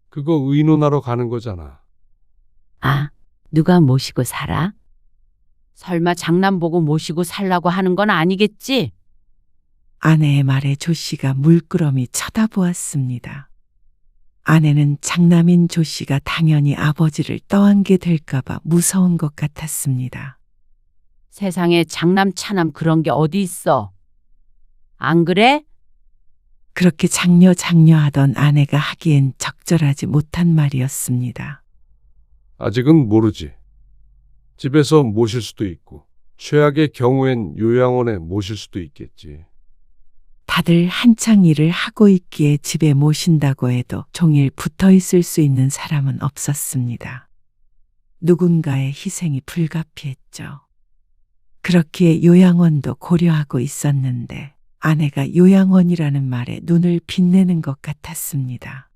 그거 의논하러 가는 거잖아. 아, 누가 모시고 살아? 설마 장남 보고 모시고 살라고 하는 건 아니겠지? 아내의 말에 조 씨가 물끄러미 쳐다보았습니다. 아내는 장남인 조 씨가 당연히 아버지를 떠안게 될까봐 무서운 것 같았습니다. 세상에 장남 차남 그런 게 어디 있어? 안 그래? 그렇게 장려하던 아내가 하기엔 적절하지 못한 말이었습니다. 아직은 모르지. 집에서 모실 수도 있고 최악의 경우엔 요양원에 모실 수도 있겠지. 다들 한창 일을 하고 있기에 집에 모신다고 해도 종일 붙어 있을 수 있는 사람은 없었습니다. 누군가의 희생이 불가피했죠. 그렇기에 요양원도 고려하고 있었는데 아내가 요양원이라는 말에 눈을 빛내는 것 같았습니다.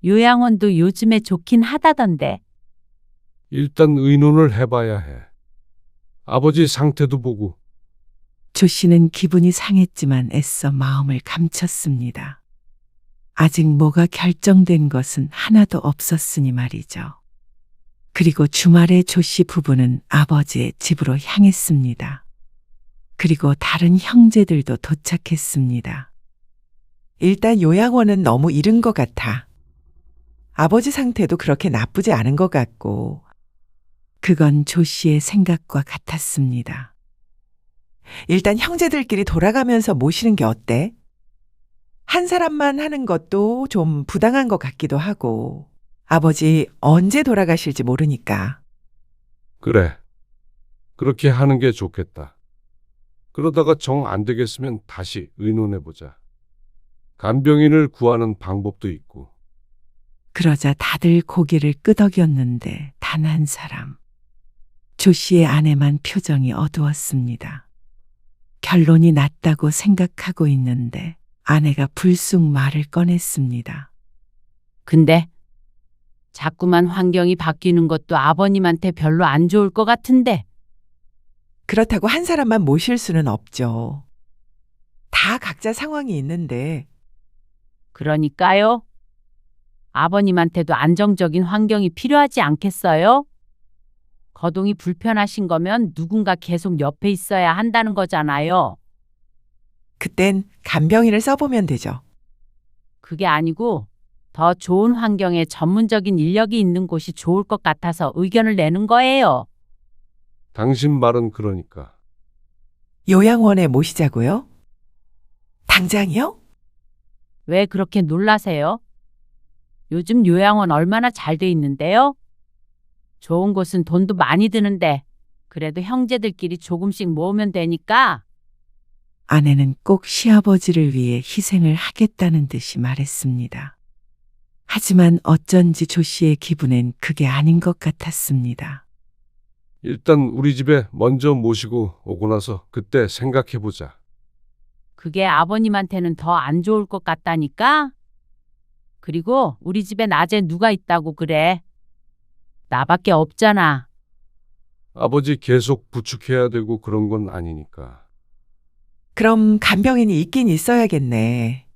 요양원도 요즘에 좋긴 하다던데. 일단 의논을 해봐야 해. 아버지 상태도 보고. 조 씨는 기분이 상했지만 애써 마음을 감췄습니다. 아직 뭐가 결정된 것은 하나도 없었으니 말이죠. 그리고 주말에 조 씨 부부는 아버지의 집으로 향했습니다. 그리고 다른 형제들도 도착했습니다. 일단 요양원은 너무 이른 것 같아. 아버지 상태도 그렇게 나쁘지 않은 것 같고. 그건 조 씨의 생각과 같았습니다. 일단 형제들끼리 돌아가면서 모시는 게 어때? 한 사람만 하는 것도 좀 부당한 것 같기도 하고. 아버지 언제 돌아가실지 모르니까. 그래. 그렇게 하는 게 좋겠다. 그러다가 정 안 되겠으면 다시 의논해보자. 간병인을 구하는 방법도 있고. 그러자 다들 고개를 끄덕였는데 단 한 사람. 조 씨의 아내만 표정이 어두웠습니다. 결론이 났다고 생각하고 있는데 아내가 불쑥 말을 꺼냈습니다. 근데 자꾸만 환경이 바뀌는 것도 아버님한테 별로 안 좋을 것 같은데. 그렇다고 한 사람만 모실 수는 없죠. 다 각자 상황이 있는데. 그러니까요. 아버님한테도 안정적인 환경이 필요하지 않겠어요? 거동이 불편하신 거면 누군가 계속 옆에 있어야 한다는 거잖아요. 그땐 간병인을 써보면 되죠. 그게 아니고 더 좋은 환경에 전문적인 인력이 있는 곳이 좋을 것 같아서 의견을 내는 거예요. 당신 말은 그러니까. 요양원에 모시자고요? 당장이요? 왜 그렇게 놀라세요? 요즘 요양원 얼마나 잘 돼 있는데요? 좋은 곳은 돈도 많이 드는데 그래도 형제들끼리 조금씩 모으면 되니까. 아내는 꼭 시아버지를 위해 희생을 하겠다는 듯이 말했습니다. 하지만 어쩐지 조 씨의 기분엔 그게 아닌 것 같았습니다. 일단 우리 집에 먼저 모시고 오고 나서 그때 생각해보자. 그게 아버님한테는 더 안 좋을 것 같다니까? 그리고 우리 집에 낮에 누가 있다고 그래? 나밖에 없잖아. 아버지 계속 부축해야 되고 그런 건 아니니까. 그럼 간병인이 있긴 있어야겠네.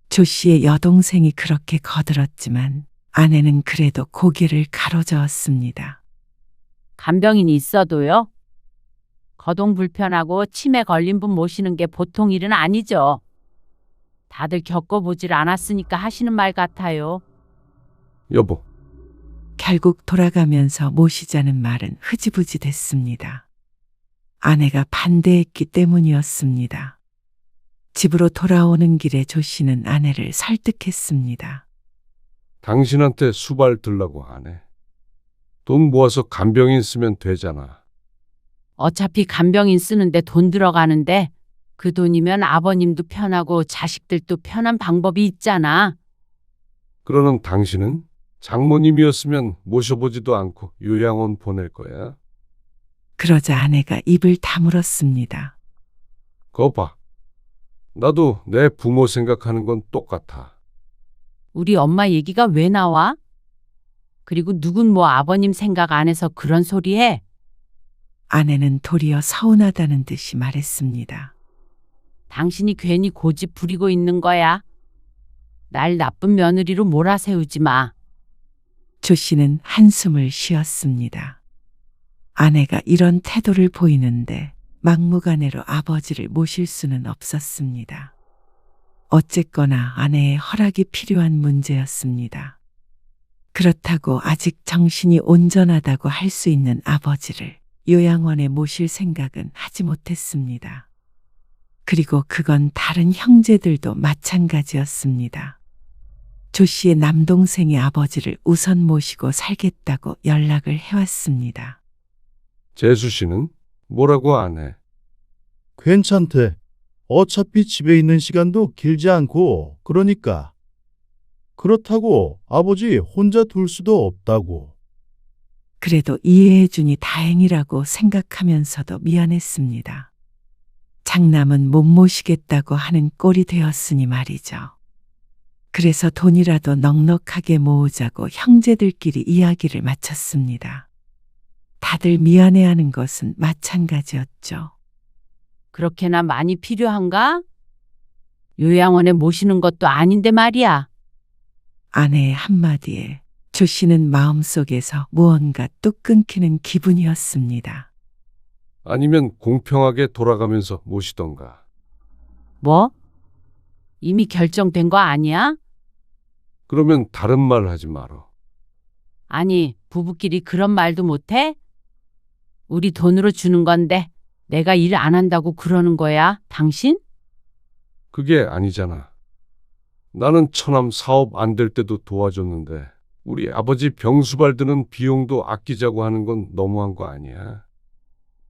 조 씨의 여동생이 그렇게 거들었지만 아내는 그래도 고개를 가로저었습니다. 간병인이 있어도요? 거동 불편하고 치매 걸린 분 모시는 게 보통 일은 아니죠. 다들 겪어보질 않았으니까 하시는 말 같아요. 여보, 결국 돌아가면서 모시자는 말은 흐지부지 됐습니다. 아내가 반대했기 때문이었습니다. 집으로 돌아오는 길에 조 씨는 아내를 설득했습니다. 당신한테 수발 들라고 하네. 돈 모아서 간병인 쓰면 되잖아. 어차피 간병인 쓰는데 돈 들어가는데 그 돈이면 아버님도 편하고 자식들도 편한 방법이 있잖아. 그러는 당신은 장모님이었으면 모셔보지도 않고 요양원 보낼 거야. 그러자 아내가 입을 다물었습니다. 거 봐. 나도 내 부모 생각하는 건 똑같아. 우리 엄마 얘기가 왜 나와? 그리고 누군 뭐 아버님 생각 안 해서 그런 소리 해? 아내는 도리어 서운하다는 듯이 말했습니다. 당신이 괜히 고집 부리고 있는 거야. 날 나쁜 며느리로 몰아세우지 마. 조 씨는 한숨을 쉬었습니다. 아내가 이런 태도를 보이는데 막무가내로 아버지를 모실 수는 없었습니다. 어쨌거나 아내의 허락이 필요한 문제였습니다. 그렇다고 아직 정신이 온전하다고 할 수 있는 아버지를 요양원에 모실 생각은 하지 못했습니다. 그리고 그건 다른 형제들도 마찬가지였습니다. 조 씨의 남동생이 아버지를 우선 모시고 살겠다고 연락을 해왔습니다. 재수 씨는 뭐라고 안 해? 괜찮대. 어차피 집에 있는 시간도 길지 않고 그러니까. 그렇다고 아버지 혼자 둘 수도 없다고. 그래도 이해해주니 다행이라고 생각하면서도 미안했습니다. 장남은 못 모시겠다고 하는 꼴이 되었으니 말이죠. 그래서 돈이라도 넉넉하게 모으자고 형제들끼리 이야기를 마쳤습니다. 다들 미안해하는 것은 마찬가지였죠. 그렇게나 많이 필요한가? 요양원에 모시는 것도 아닌데 말이야. 아내의 한마디에 조 씨는 마음속에서 무언가 뚝 끊기는 기분이었습니다. 아니면 공평하게 돌아가면서 모시던가. 뭐? 이미 결정된 거 아니야? 그러면 다른 말 하지 말어. 아니, 부부끼리 그런 말도 못해? 우리 돈으로 주는 건데 내가 일 안 한다고 그러는 거야, 당신? 그게 아니잖아. 나는 처남 사업 안 될 때도 도와줬는데 우리 아버지 병수발 드는 비용도 아끼자고 하는 건 너무한 거 아니야?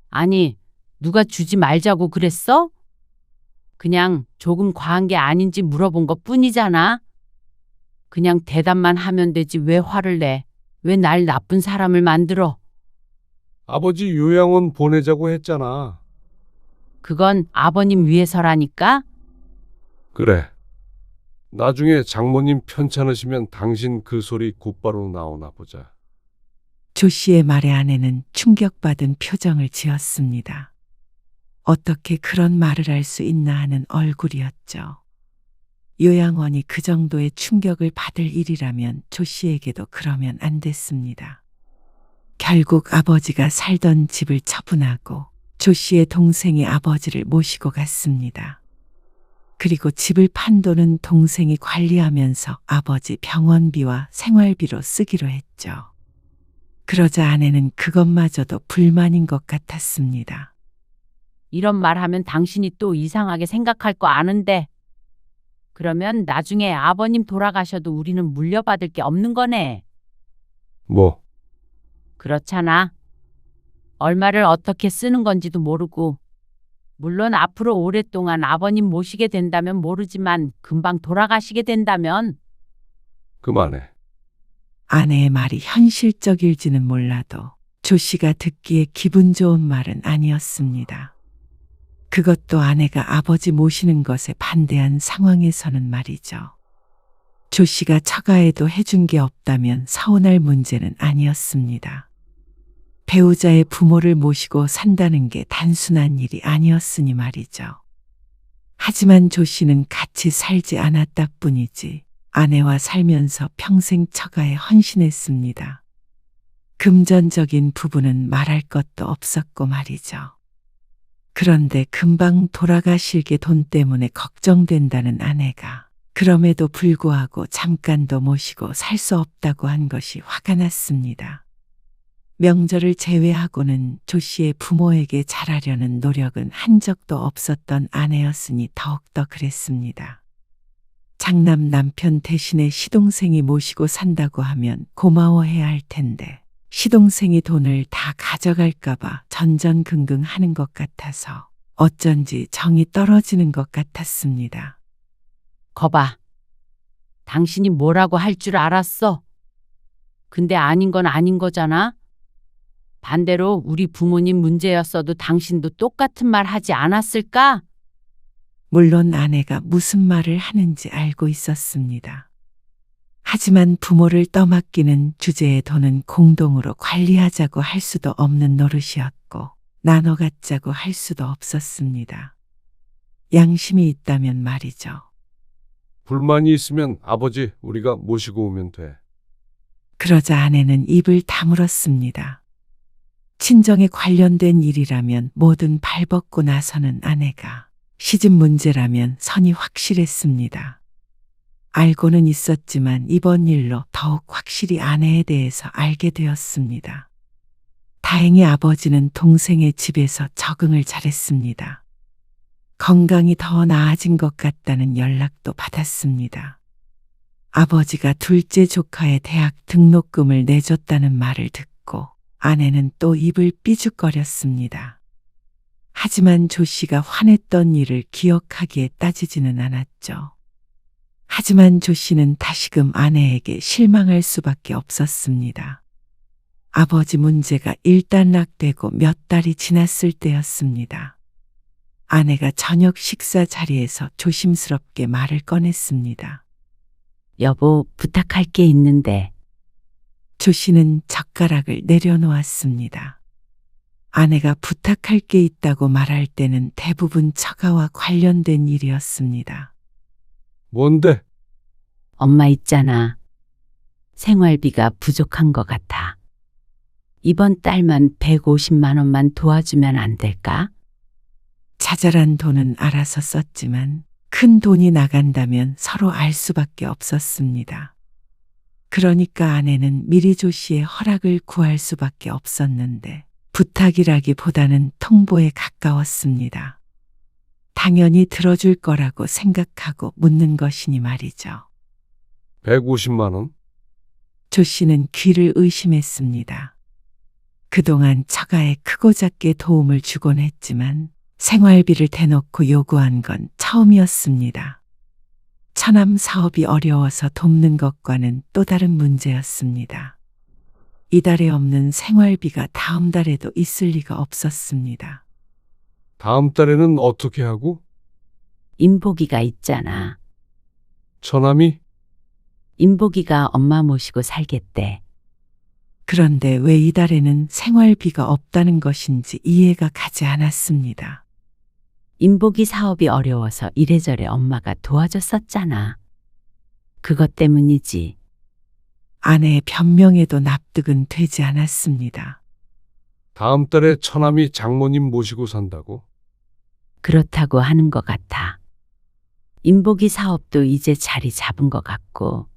아니, 누가 주지 말자고 그랬어? 그냥 조금 과한 게 아닌지 물어본 것 뿐이잖아. 그냥 대답만 하면 되지 왜 화를 내? 왜 날 나쁜 사람을 만들어? 아버지 요양원 보내자고 했잖아. 그건 아버님 위해서라니까? 그래. 나중에 장모님 편찮으시면 당신 그 소리 곧바로 나오나 보자. 조 씨의 말에 아내는 충격받은 표정을 지었습니다. 어떻게 그런 말을 할 수 있나 하는 얼굴이었죠. 요양원이 그 정도의 충격을 받을 일이라면 조 씨에게도 그러면 안 됐습니다. 결국 아버지가 살던 집을 처분하고 조 씨의 동생이 아버지를 모시고 갔습니다. 그리고 집을 판 돈은 동생이 관리하면서 아버지 병원비와 생활비로 쓰기로 했죠. 그러자 아내는 그것마저도 불만인 것 같았습니다. 이런 말 하면 당신이 또 이상하게 생각할 거 아는데. 그러면 나중에 아버님 돌아가셔도 우리는 물려받을 게 없는 거네. 뭐? 그렇잖아. 얼마를 어떻게 쓰는 건지도 모르고. 물론 앞으로 오랫동안 아버님 모시게 된다면 모르지만 금방 돌아가시게 된다면. 그만해. 아내의 말이 현실적일지는 몰라도 조 씨가 듣기에 기분 좋은 말은 아니었습니다. 그것도 아내가 아버지 모시는 것에 반대한 상황에서는 말이죠. 조 씨가 처가에도 해준 게 없다면 서운할 문제는 아니었습니다. 배우자의 부모를 모시고 산다는 게 단순한 일이 아니었으니 말이죠. 하지만 조 씨는 같이 살지 않았다 뿐이지 아내와 살면서 평생 처가에 헌신했습니다. 금전적인 부분은 말할 것도 없었고 말이죠. 그런데 금방 돌아가실 게 돈 때문에 걱정된다는 아내가 그럼에도 불구하고 잠깐도 모시고 살 수 없다고 한 것이 화가 났습니다. 명절을 제외하고는 조 씨의 부모에게 잘하려는 노력은 한 적도 없었던 아내였으니 더욱더 그랬습니다. 장남 남편 대신에 시동생이 모시고 산다고 하면 고마워해야 할 텐데 시동생이 돈을 다 가져갈까봐 전전긍긍하는 것 같아서 어쩐지 정이 떨어지는 것 같았습니다. 거봐. 당신이 뭐라고 할 줄 알았어. 근데 아닌 건 아닌 거잖아. 반대로 우리 부모님 문제였어도 당신도 똑같은 말 하지 않았을까? 물론 아내가 무슨 말을 하는지 알고 있었습니다. 하지만 부모를 떠맡기는 주제의 돈은 공동으로 관리하자고 할 수도 없는 노릇이었고 나눠 갖자고 할 수도 없었습니다. 양심이 있다면 말이죠. 불만이 있으면 아버지 우리가 모시고 오면 돼. 그러자 아내는 입을 다물었습니다. 친정에 관련된 일이라면 뭐든 발벗고 나서는 아내가 시집 문제라면 선이 확실했습니다. 알고는 있었지만 이번 일로 더욱 확실히 아내에 대해서 알게 되었습니다. 다행히 아버지는 동생의 집에서 적응을 잘했습니다. 건강이 더 나아진 것 같다는 연락도 받았습니다. 아버지가 둘째 조카의 대학 등록금을 내줬다는 말을 듣고 아내는 또 입을 삐죽거렸습니다. 하지만 조 씨가 화냈던 일을 기억하기에 따지지는 않았죠. 하지만 조 씨는 다시금 아내에게 실망할 수밖에 없었습니다. 아버지 문제가 일단락되고 몇 달이 지났을 때였습니다. 아내가 저녁 식사 자리에서 조심스럽게 말을 꺼냈습니다. 여보, 부탁할 게 있는데. 조 씨는 젓가락을 내려놓았습니다. 아내가 부탁할 게 있다고 말할 때는 대부분 처가와 관련된 일이었습니다. 뭔데? 엄마 있잖아. 생활비가 부족한 것 같아. 이번 달만 150만 원만 도와주면 안 될까? 자잘한 돈은 알아서 썼지만 큰 돈이 나간다면 서로 알 수밖에 없었습니다. 그러니까 아내는 미리 조 씨의 허락을 구할 수밖에 없었는데 부탁이라기보다는 통보에 가까웠습니다. 당연히 들어줄 거라고 생각하고 묻는 것이니 말이죠. 150만 원? 조 씨는 귀를 의심했습니다. 그동안 처가에 크고 작게 도움을 주곤 했지만 생활비를 대놓고 요구한 건 처음이었습니다. 처남 사업이 어려워서 돕는 것과는 또 다른 문제였습니다. 이달에 없는 생활비가 다음 달에도 있을 리가 없었습니다. 다음 달에는 어떻게 하고? 인복이가 있잖아. 처남이? 인복이가 엄마 모시고 살겠대. 그런데 왜 이달에는 생활비가 없다는 것인지 이해가 가지 않았습니다. 인복이 사업이 어려워서 이래저래 엄마가 도와줬었잖아. 그것 때문이지. 아내의 변명에도 납득은 되지 않았습니다. 다음 달에 처남이 장모님 모시고 산다고? 그렇다고 하는 것 같아. 인복이 사업도 이제 자리 잡은 것 같고.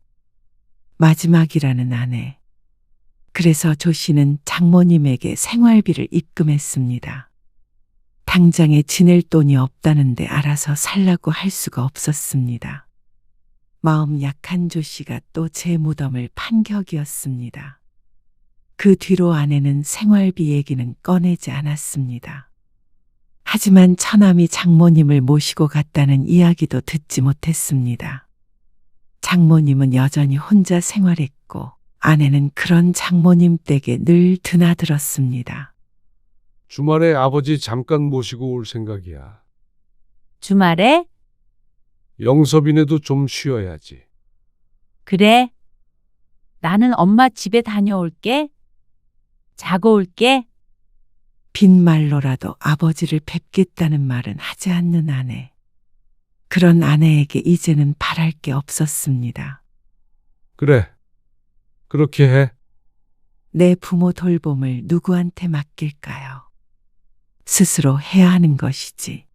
마지막이라는 아내. 그래서 조 씨는 장모님에게 생활비를 입금했습니다. 당장에 지낼 돈이 없다는데 알아서 살라고 할 수가 없었습니다. 마음 약한 조 씨가 또 제 무덤을 판 격이었습니다. 그 뒤로 아내는 생활비 얘기는 꺼내지 않았습니다. 하지만 처남이 장모님을 모시고 갔다는 이야기도 듣지 못했습니다. 장모님은 여전히 혼자 생활했고 아내는 그런 장모님 댁에 늘 드나들었습니다. 주말에 아버지 잠깐 모시고 올 생각이야. 주말에? 영섭이네도 좀 쉬어야지. 그래. 나는 엄마 집에 다녀올게. 자고 올게. 빈말로라도 아버지를 뵙겠다는 말은 하지 않는 아내. 그런 아내에게 이제는 바랄 게 없었습니다. 그래. 그렇게 해. 내 부모 돌봄을 누구한테 맡길까요? 스스로 해야 하는 것이지.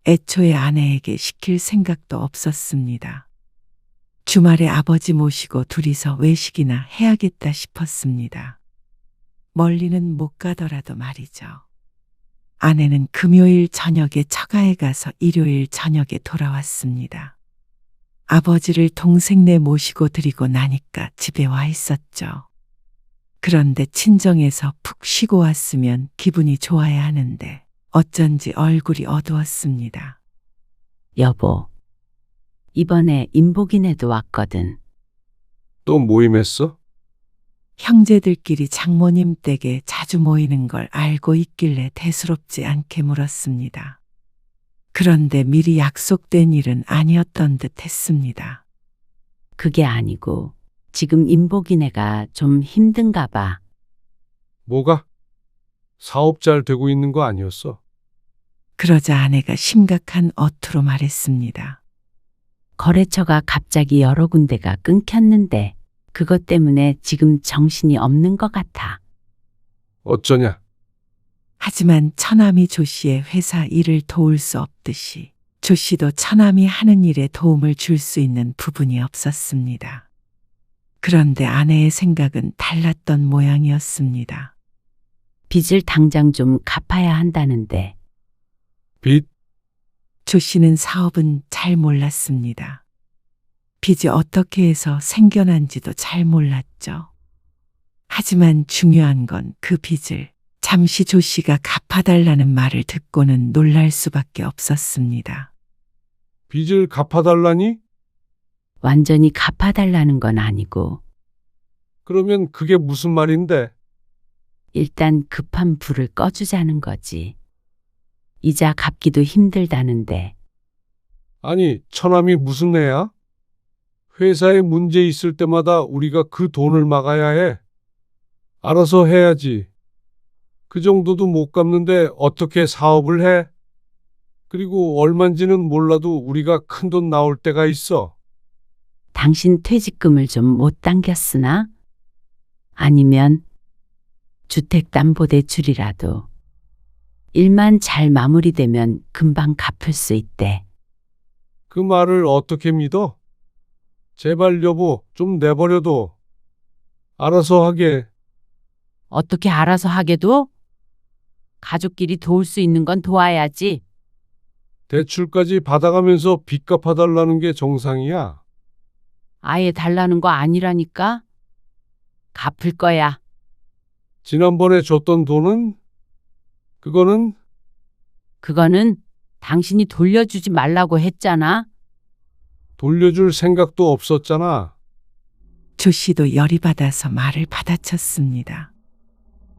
애초에 아내에게 시킬 생각도 없었습니다. 주말에 아버지 모시고 둘이서 외식이나 해야겠다 싶었습니다. 멀리는 못 가더라도 말이죠. 아내는 금요일 저녁에 처가에 가서 일요일 저녁에 돌아왔습니다. 아버지를 동생네 모시고 드리고 나니까 집에 와 있었죠. 그런데 친정에서 푹 쉬고 왔으면 기분이 좋아야 하는데 어쩐지 얼굴이 어두웠습니다. 여보, 이번에 임복이네도 왔거든. 또 모임했어? 형제들끼리 장모님 댁에 자주 모이는 걸 알고 있길래 대수롭지 않게 물었습니다. 그런데 미리 약속된 일은 아니었던 듯 했습니다. 그게 아니고 지금 임복이네가 좀 힘든가 봐. 뭐가? 사업 잘 되고 있는 거 아니었어? 그러자 아내가 심각한 어투로 말했습니다. 거래처가 갑자기 여러 군데가 끊겼는데 그것 때문에 지금 정신이 없는 것 같아. 어쩌냐? 하지만 처남이 조 씨의 회사 일을 도울 수 없듯이 조 씨도 처남이 하는 일에 도움을 줄 수 있는 부분이 없었습니다. 그런데 아내의 생각은 달랐던 모양이었습니다. 빚을 당장 좀 갚아야 한다는데. 빚? 조 씨는 사업은 잘 몰랐습니다. 빚이 어떻게 해서 생겨난지도 잘 몰랐죠. 하지만 중요한 건 그 빚을 잠시 조 씨가 갚아달라는 말을 듣고는 놀랄 수밖에 없었습니다. 빚을 갚아달라니? 완전히 갚아달라는 건 아니고 그러면 그게 무슨 말인데? 일단 급한 불을 꺼주자는 거지. 이자 갚기도 힘들다는데. 아니, 처남이 무슨 애야? 회사에 문제 있을 때마다 우리가 그 돈을 막아야 해. 알아서 해야지. 그 정도도 못 갚는데 어떻게 사업을 해? 그리고 얼만지는 몰라도 우리가 큰 돈 나올 때가 있어. 당신 퇴직금을 좀 못 당겼으나? 아니면 주택담보대출이라도. 일만 잘 마무리되면 금방 갚을 수 있대. 그 말을 어떻게 믿어? 제발 여보, 좀 내버려둬. 알아서 하게. 어떻게 알아서 하게도? 가족끼리 도울 수 있는 건 도와야지. 대출까지 받아가면서 빚 갚아달라는 게 정상이야. 아예 달라는 거 아니라니까? 갚을 거야. 지난번에 줬던 돈은? 그거는 당신이 돌려주지 말라고 했잖아. 돌려줄 생각도 없었잖아. 조 씨도 열이 받아서 말을 받아쳤습니다.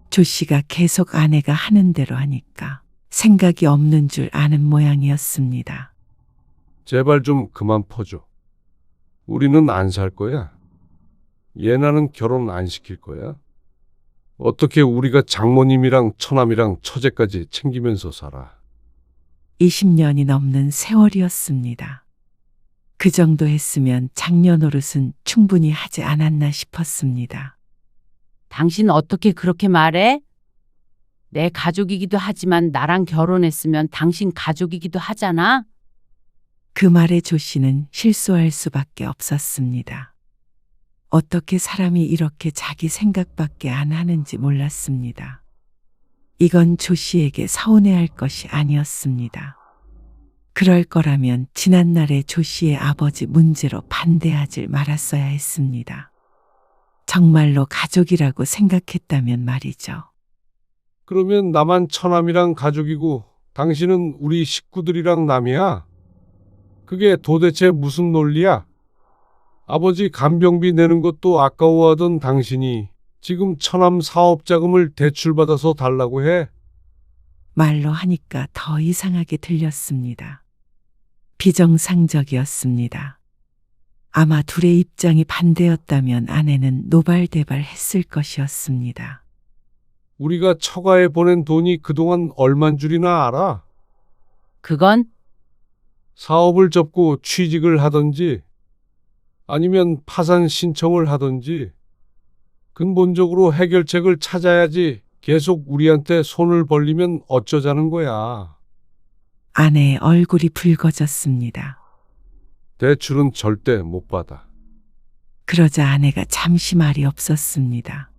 조 씨가 계속 아내가 하는 대로 하니까 생각이 없는 줄 아는 모양이었습니다. 제발 좀 그만 퍼줘. 우리는 안 살 거야. 예나는 결혼 안 시킬 거야. 어떻게 우리가 장모님이랑 처남이랑 처제까지 챙기면서 살아. 20년이 넘는 세월이었습니다. 그 정도 했으면 장녀 노릇은 충분히 하지 않았나 싶었습니다. 당신 어떻게 그렇게 말해? 내 가족이기도 하지만 나랑 결혼했으면 당신 가족이기도 하잖아. 그 말에 조 씨는 실소할 수밖에 없었습니다. 어떻게 사람이 이렇게 자기 생각밖에 안 하는지 몰랐습니다. 이건 조 씨에게 서운해할 것이 아니었습니다. 그럴 거라면 지난날의 조 씨의 아버지 문제로 반대하지 말았어야 했습니다. 정말로 가족이라고 생각했다면 말이죠. 그러면 나만 처남이랑 가족이고 당신은 우리 식구들이랑 남이야? 그게 도대체 무슨 논리야? 아버지 간병비 내는 것도 아까워하던 당신이 지금 처남 사업 자금을 대출받아서 달라고 해? 말로 하니까 더 이상하게 들렸습니다. 비정상적이었습니다. 아마 둘의 입장이 반대였다면 아내는 노발대발 했을 것이었습니다. 우리가 처가에 보낸 돈이 그동안 얼만 줄이나 알아? 그건 사업을 접고 취직을 하든지 아니면 파산 신청을 하든지 근본적으로 해결책을 찾아야지 계속 우리한테 손을 벌리면 어쩌자는 거야. 아내의 얼굴이 붉어졌습니다. 대출은 절대 못 받아. 그러자 아내가 잠시 말이 없었습니다.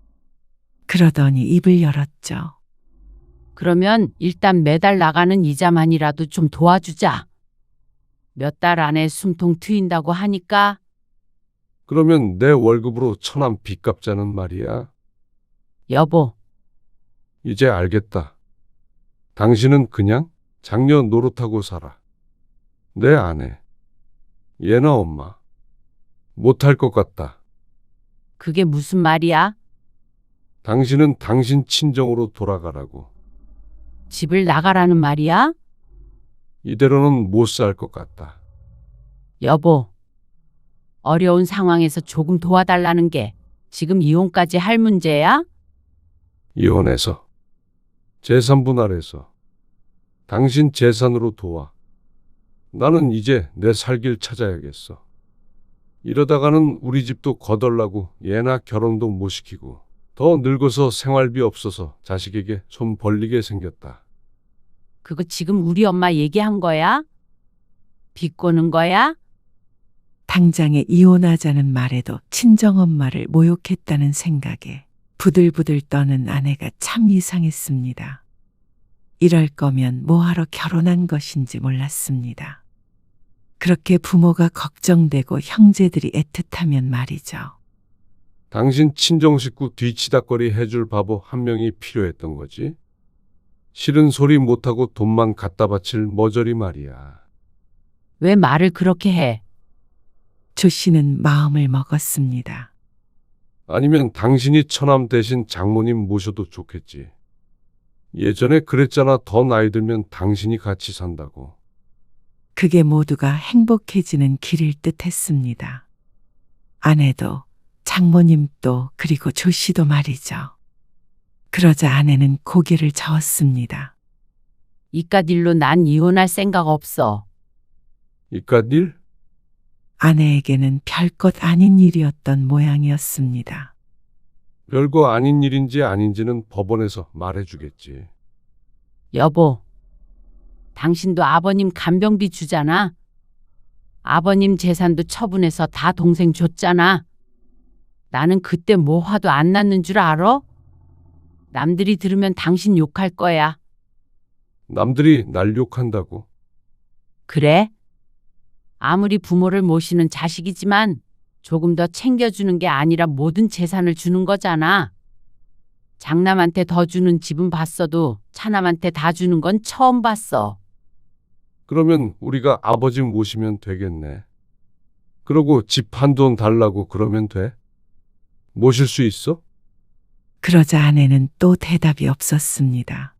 그러더니 입을 열었죠. 그러면 일단 매달 나가는 이자만이라도 좀 도와주자. 몇 달 안에 숨통 트인다고 하니까. 그러면 내 월급으로 천안 빚 갚자는 말이야. 여보, 이제 알겠다. 당신은 그냥 장녀 노릇하고 살아. 내 아내, 예나 엄마, 못할 것 같다. 그게 무슨 말이야? 당신은 당신 친정으로 돌아가라고. 집을 나가라는 말이야? 이대로는 못 살 것 같다. 여보, 어려운 상황에서 조금 도와달라는 게 지금 이혼까지 할 문제야? 이혼해서, 재산 분할해서, 당신 재산으로 도와. 나는 이제 내 살 길 찾아야겠어. 이러다가는 우리 집도 거덜나고 얘나 결혼도 못 시키고 더 늙어서 생활비 없어서 자식에게 손 벌리게 생겼다. 그거 지금 우리 엄마 얘기한 거야? 비꼬는 거야? 당장에 이혼하자는 말에도 친정엄마를 모욕했다는 생각에 부들부들 떠는 아내가 참 이상했습니다. 이럴 거면 뭐하러 결혼한 것인지 몰랐습니다. 그렇게 부모가 걱정되고 형제들이 애틋하면 말이죠. 당신 친정 식구 뒤치다거리 해줄 바보 한 명이 필요했던 거지. 싫은 소리 못하고 돈만 갖다 바칠 머저리 말이야. 왜 말을 그렇게 해? 조 씨는 마음을 먹었습니다. 아니면 당신이 처남 대신 장모님 모셔도 좋겠지. 예전에 그랬잖아. 더 나이 들면 당신이 같이 산다고. 그게 모두가 행복해지는 길일 듯 했습니다. 아내도 장모님도 그리고 조 씨도 말이죠. 그러자 아내는 고개를 저었습니다. 이깟 일로 난 이혼할 생각 없어. 이깟 일? 아내에게는 별것 아닌 일이었던 모양이었습니다. 별거 아닌 일인지 아닌지는 법원에서 말해주겠지. 여보, 당신도 아버님 간병비 주잖아. 아버님 재산도 처분해서 다 동생 줬잖아. 나는 그때 뭐 화도 안 났는 줄 알아? 남들이 들으면 당신 욕할 거야. 남들이 날 욕한다고? 그래? 아무리 부모를 모시는 자식이지만 조금 더 챙겨주는 게 아니라 모든 재산을 주는 거잖아. 장남한테 더 주는 집은 봤어도 차남한테 다 주는 건 처음 봤어. 그러면 우리가 아버지 모시면 되겠네. 그러고 집 한 돈 달라고 그러면 돼? 모실 수 있어? 그러자 아내는 또 대답이 없었습니다.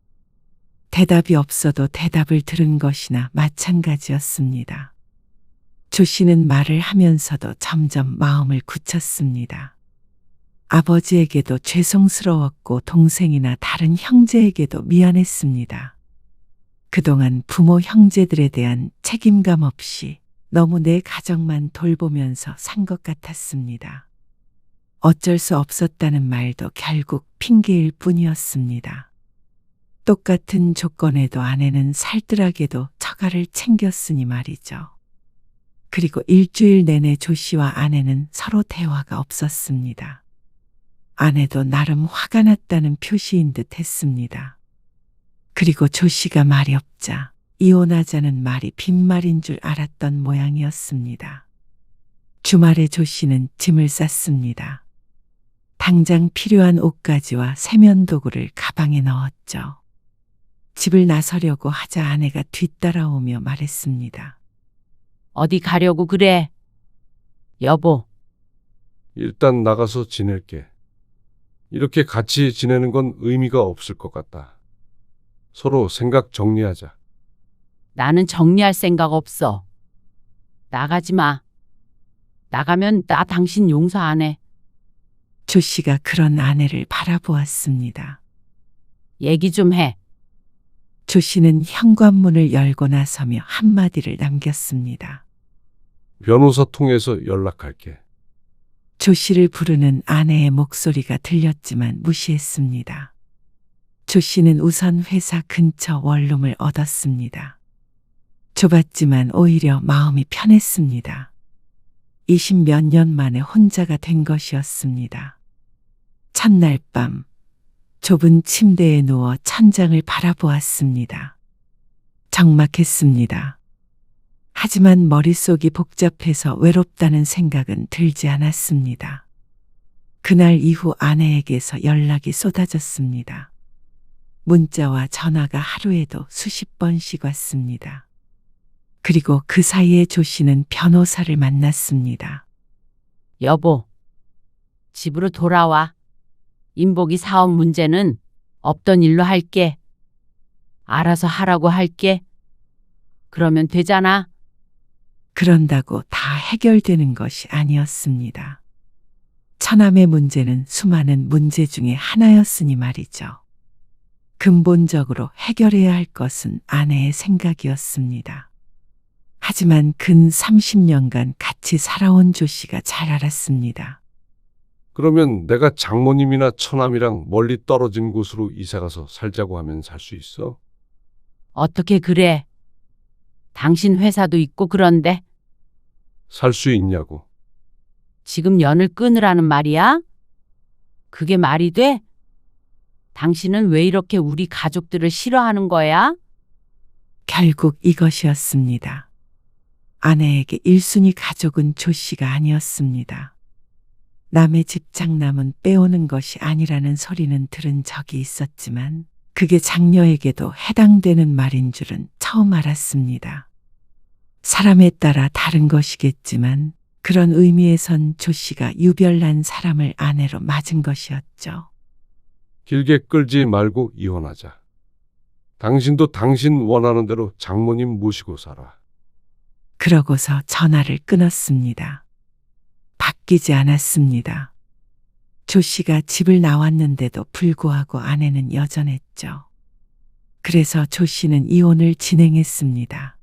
대답이 없어도 대답을 들은 것이나 마찬가지였습니다. 조 씨는 말을 하면서도 점점 마음을 굳혔습니다. 아버지에게도 죄송스러웠고 동생이나 다른 형제에게도 미안했습니다. 그동안 부모 형제들에 대한 책임감 없이 너무 내 가정만 돌보면서 산 것 같았습니다. 어쩔 수 없었다는 말도 결국 핑계일 뿐이었습니다. 똑같은 조건에도 아내는 살뜰하게도 처가를 챙겼으니 말이죠. 그리고 일주일 내내 조 씨와 아내는 서로 대화가 없었습니다. 아내도 나름 화가 났다는 표시인 듯 했습니다. 그리고 조 씨가 말이 없자 이혼하자는 말이 빈말인 줄 알았던 모양이었습니다. 주말에 조 씨는 짐을 쌌습니다. 당장 필요한 옷가지와 세면도구를 가방에 넣었죠. 집을 나서려고 하자 아내가 뒤따라오며 말했습니다. 어디 가려고 그래? 여보, 일단 나가서 지낼게. 이렇게 같이 지내는 건 의미가 없을 것 같다. 서로 생각 정리하자. 나는 정리할 생각 없어. 나가지 마. 나가면 나 당신 용서 안 해. 조 씨가 그런 아내를 바라보았습니다. 얘기 좀 해. 조 씨는 현관문을 열고 나서며 한마디를 남겼습니다. 변호사 통해서 연락할게. 조 씨를 부르는 아내의 목소리가 들렸지만 무시했습니다. 조 씨는 우선 회사 근처 원룸을 얻었습니다. 좁았지만 오히려 마음이 편했습니다. 20몇 년 만에 혼자가 된 것이었습니다. 첫날 밤 좁은 침대에 누워 천장을 바라보았습니다. 적막했습니다. 하지만 머릿속이 복잡해서 외롭다는 생각은 들지 않았습니다. 그날 이후 아내에게서 연락이 쏟아졌습니다. 문자와 전화가 하루에도 수십 번씩 왔습니다. 그리고 그 사이에 조 씨는 변호사를 만났습니다. 여보, 집으로 돌아와. 인복이 사업 문제는 없던 일로 할게. 알아서 하라고 할게. 그러면 되잖아. 그런다고 다 해결되는 것이 아니었습니다. 처남의 문제는 수많은 문제 중에 하나였으니 말이죠. 근본적으로 해결해야 할 것은 아내의 생각이었습니다. 하지만 근 30년간 같이 살아온 조 씨가 잘 알았습니다. 그러면 내가 장모님이나 처남이랑 멀리 떨어진 곳으로 이사가서 살자고 하면 살 수 있어? 어떻게 그래? 당신 회사도 있고 그런데 살 수 있냐고. 지금 연을 끊으라는 말이야? 그게 말이 돼? 당신은 왜 이렇게 우리 가족들을 싫어하는 거야? 결국 이것이었습니다. 아내에게 1순위 가족은 조 씨가 아니었습니다. 남의 집 장남은 빼오는 것이 아니라는 소리는 들은 적이 있었지만 그게 장녀에게도 해당되는 말인 줄은 처음 알았습니다. 사람에 따라 다른 것이겠지만 그런 의미에선 조 씨가 유별난 사람을 아내로 맞은 것이었죠. 길게 끌지 말고 이혼하자. 당신도 당신 원하는 대로 장모님 모시고 살아. 그러고서 전화를 끊었습니다. 바뀌지 않았습니다. 조 씨가 집을 나왔는데도 불구하고 아내는 여전했죠. 그래서 조 씨는 이혼을 진행했습니다.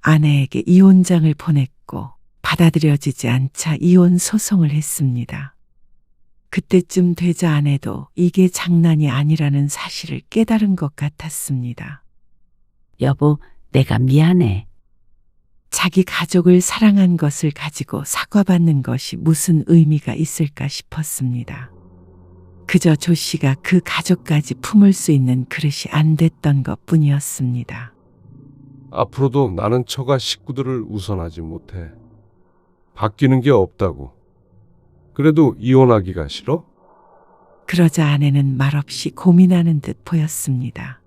아내에게 이혼장을 보냈고 받아들여지지 않자 이혼 소송을 했습니다. 그때쯤 되자 아내도 이게 장난이 아니라는 사실을 깨달은 것 같았습니다. 여보, 내가 미안해. 자기 가족을 사랑한 것을 가지고 사과받는 것이 무슨 의미가 있을까 싶었습니다. 그저 조 씨가 그 가족까지 품을 수 있는 그릇이 안 됐던 것뿐이었습니다. 앞으로도 나는 처가 식구들을 우선하지 못해. 바뀌는 게 없다고. 그래도 이혼하기가 싫어? 그러자 아내는 말없이 고민하는 듯 보였습니다.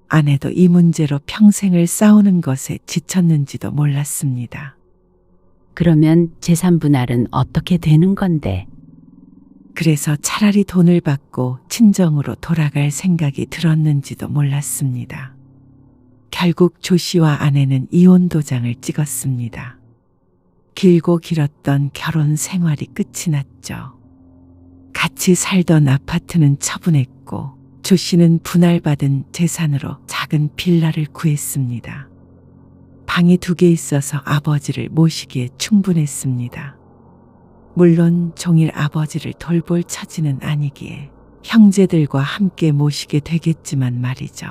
아내도 이 문제로 평생을 싸우는 것에 지쳤는지도 몰랐습니다. 그러면 재산 분할은 어떻게 되는 건데? 그래서 차라리 돈을 받고 친정으로 돌아갈 생각이 들었는지도 몰랐습니다. 결국 조 씨와 아내는 이혼 도장을 찍었습니다. 길고 길었던 결혼 생활이 끝이 났죠. 같이 살던 아파트는 처분했고 조 씨는 분할받은 재산으로 작은 빌라를 구했습니다. 방이 2개 있어서 아버지를 모시기에 충분했습니다. 물론 종일 아버지를 돌볼 처지는 아니기에 형제들과 함께 모시게 되겠지만 말이죠.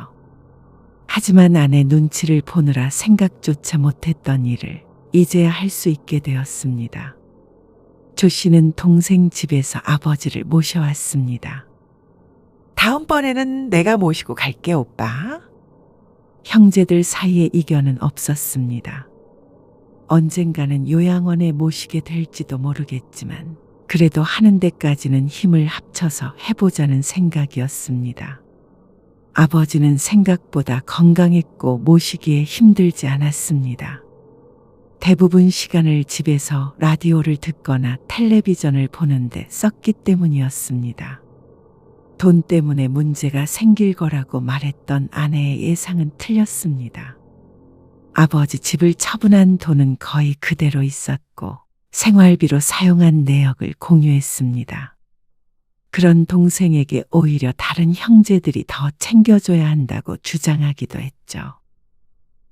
하지만 아내 눈치를 보느라 생각조차 못했던 일을 이제야 할 수 있게 되었습니다. 조 씨는 동생 집에서 아버지를 모셔왔습니다. 다음번에는 내가 모시고 갈게, 오빠. 형제들 사이에 이견은 없었습니다. 언젠가는 요양원에 모시게 될지도 모르겠지만 그래도 하는 데까지는 힘을 합쳐서 해보자는 생각이었습니다. 아버지는 생각보다 건강했고 모시기에 힘들지 않았습니다. 대부분 시간을 집에서 라디오를 듣거나 텔레비전을 보는데 썼기 때문이었습니다. 돈 때문에 문제가 생길 거라고 말했던 아내의 예상은 틀렸습니다. 아버지 집을 처분한 돈은 거의 그대로 있었고 생활비로 사용한 내역을 공유했습니다. 그런 동생에게 오히려 다른 형제들이 더 챙겨줘야 한다고 주장하기도 했죠.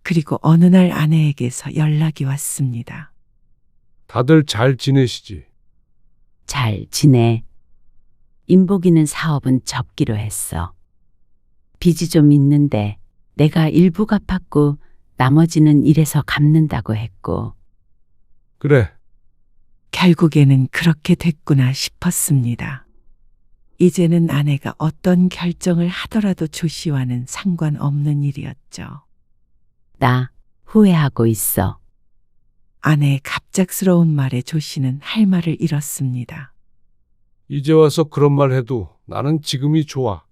그리고 어느 날 아내에게서 연락이 왔습니다. 다들 잘 지내시지? 잘 지내. 인복이는 사업은 접기로 했어. 빚이 좀 있는데 내가 일부 갚았고 나머지는 일해서 갚는다고 했고. 그래. 결국에는 그렇게 됐구나 싶었습니다. 이제는 아내가 어떤 결정을 하더라도 조 씨와는 상관없는 일이었죠. 나 후회하고 있어. 아내의 갑작스러운 말에 조 씨는 할 말을 잃었습니다. 이제 와서 그런 말 해도 나는 지금이 좋아.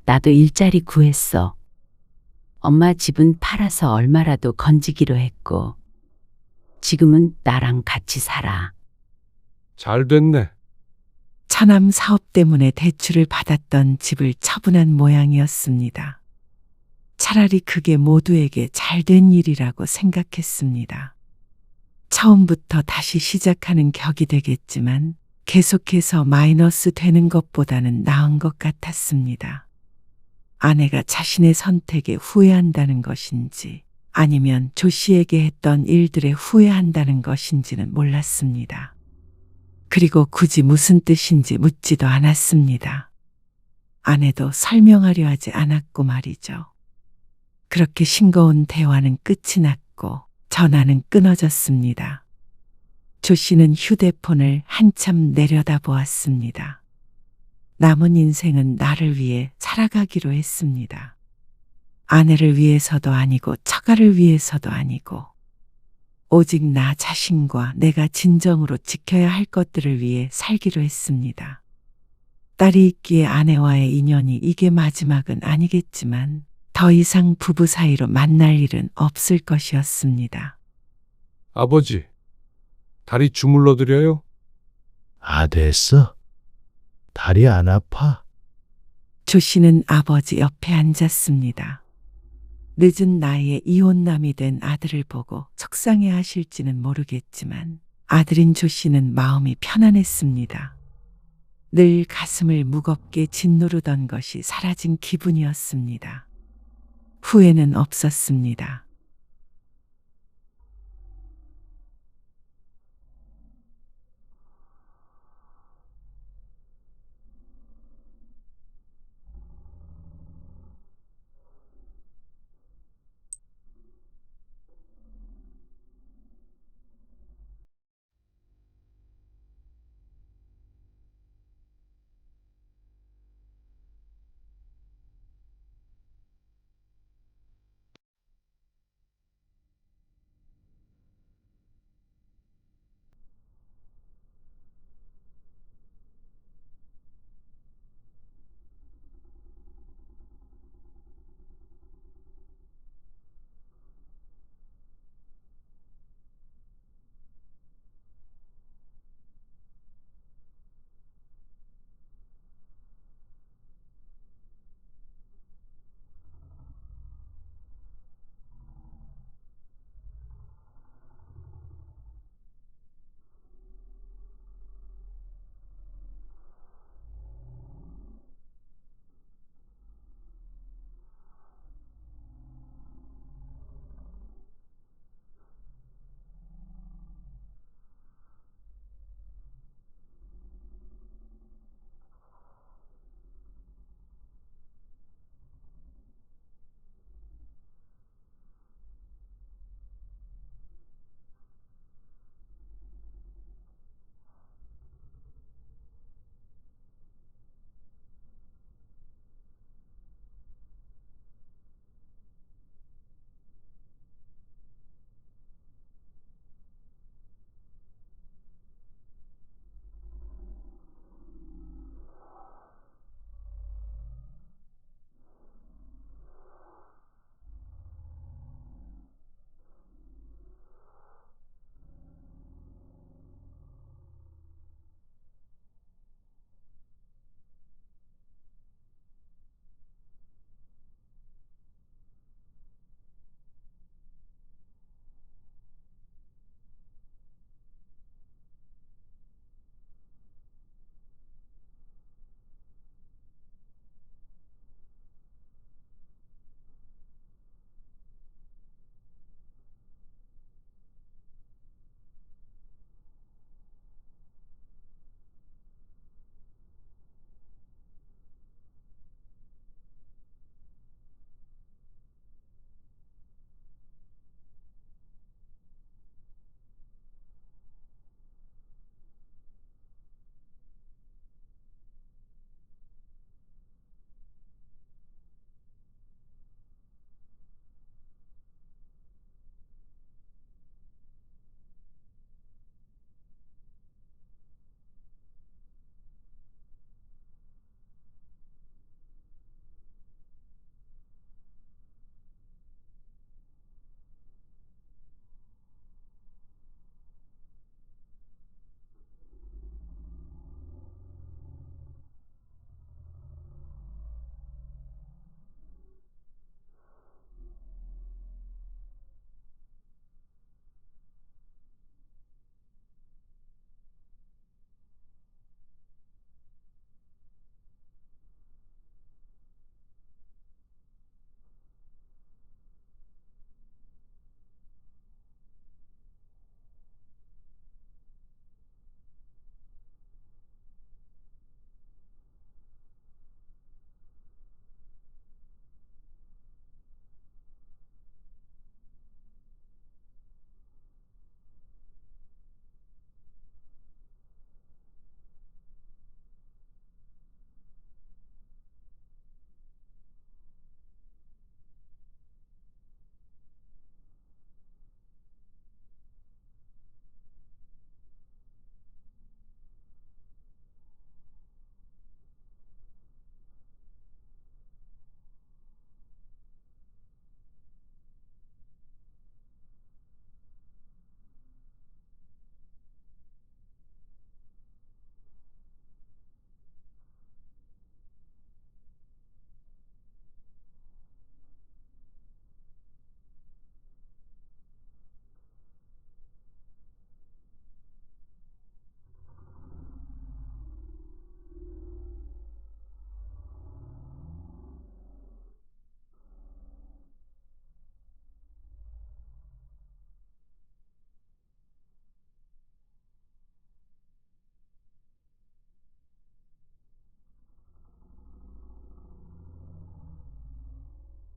나도 일자리 구했어. 엄마 집은 팔아서 얼마라도 건지기로 했고. 지금은 나랑 같이 살아. 잘 됐네. 처남 사업 때문에 대출을 받았던 집을 처분한 모양이었습니다. 차라리 그게 모두에게 잘된 일이라고 생각했습니다. 처음부터 다시 시작하는 격이 되겠지만 계속해서 마이너스 되는 것보다는 나은 것 같았습니다. 아내가 자신의 선택에 후회한다는 것인지 아니면 조 씨에게 했던 일들에 후회한다는 것인지는 몰랐습니다. 그리고 굳이 무슨 뜻인지 묻지도 않았습니다. 아내도 설명하려 하지 않았고 말이죠. 그렇게 싱거운 대화는 끝이 났고 전화는 끊어졌습니다. 조 씨는 휴대폰을 한참 내려다보았습니다. 남은 인생은 나를 위해 살아가기로 했습니다. 아내를 위해서도 아니고 처가를 위해서도 아니고 오직 나 자신과 내가 진정으로 지켜야 할 것들을 위해 살기로 했습니다. 딸이 있기에 아내와의 인연이 이게 마지막은 아니겠지만 더 이상 부부 사이로 만날 일은 없을 것이었습니다. 아버지, 다리 주물러 드려요? 됐어. 다리 안 아파? 조 씨는 아버지 옆에 앉았습니다. 늦은 나이에 이혼남이 된 아들을 보고 속상해 하실지는 모르겠지만 아들인 조 씨는 마음이 편안했습니다. 늘 가슴을 무겁게 짓누르던 것이 사라진 기분이었습니다. 후회는 없었습니다.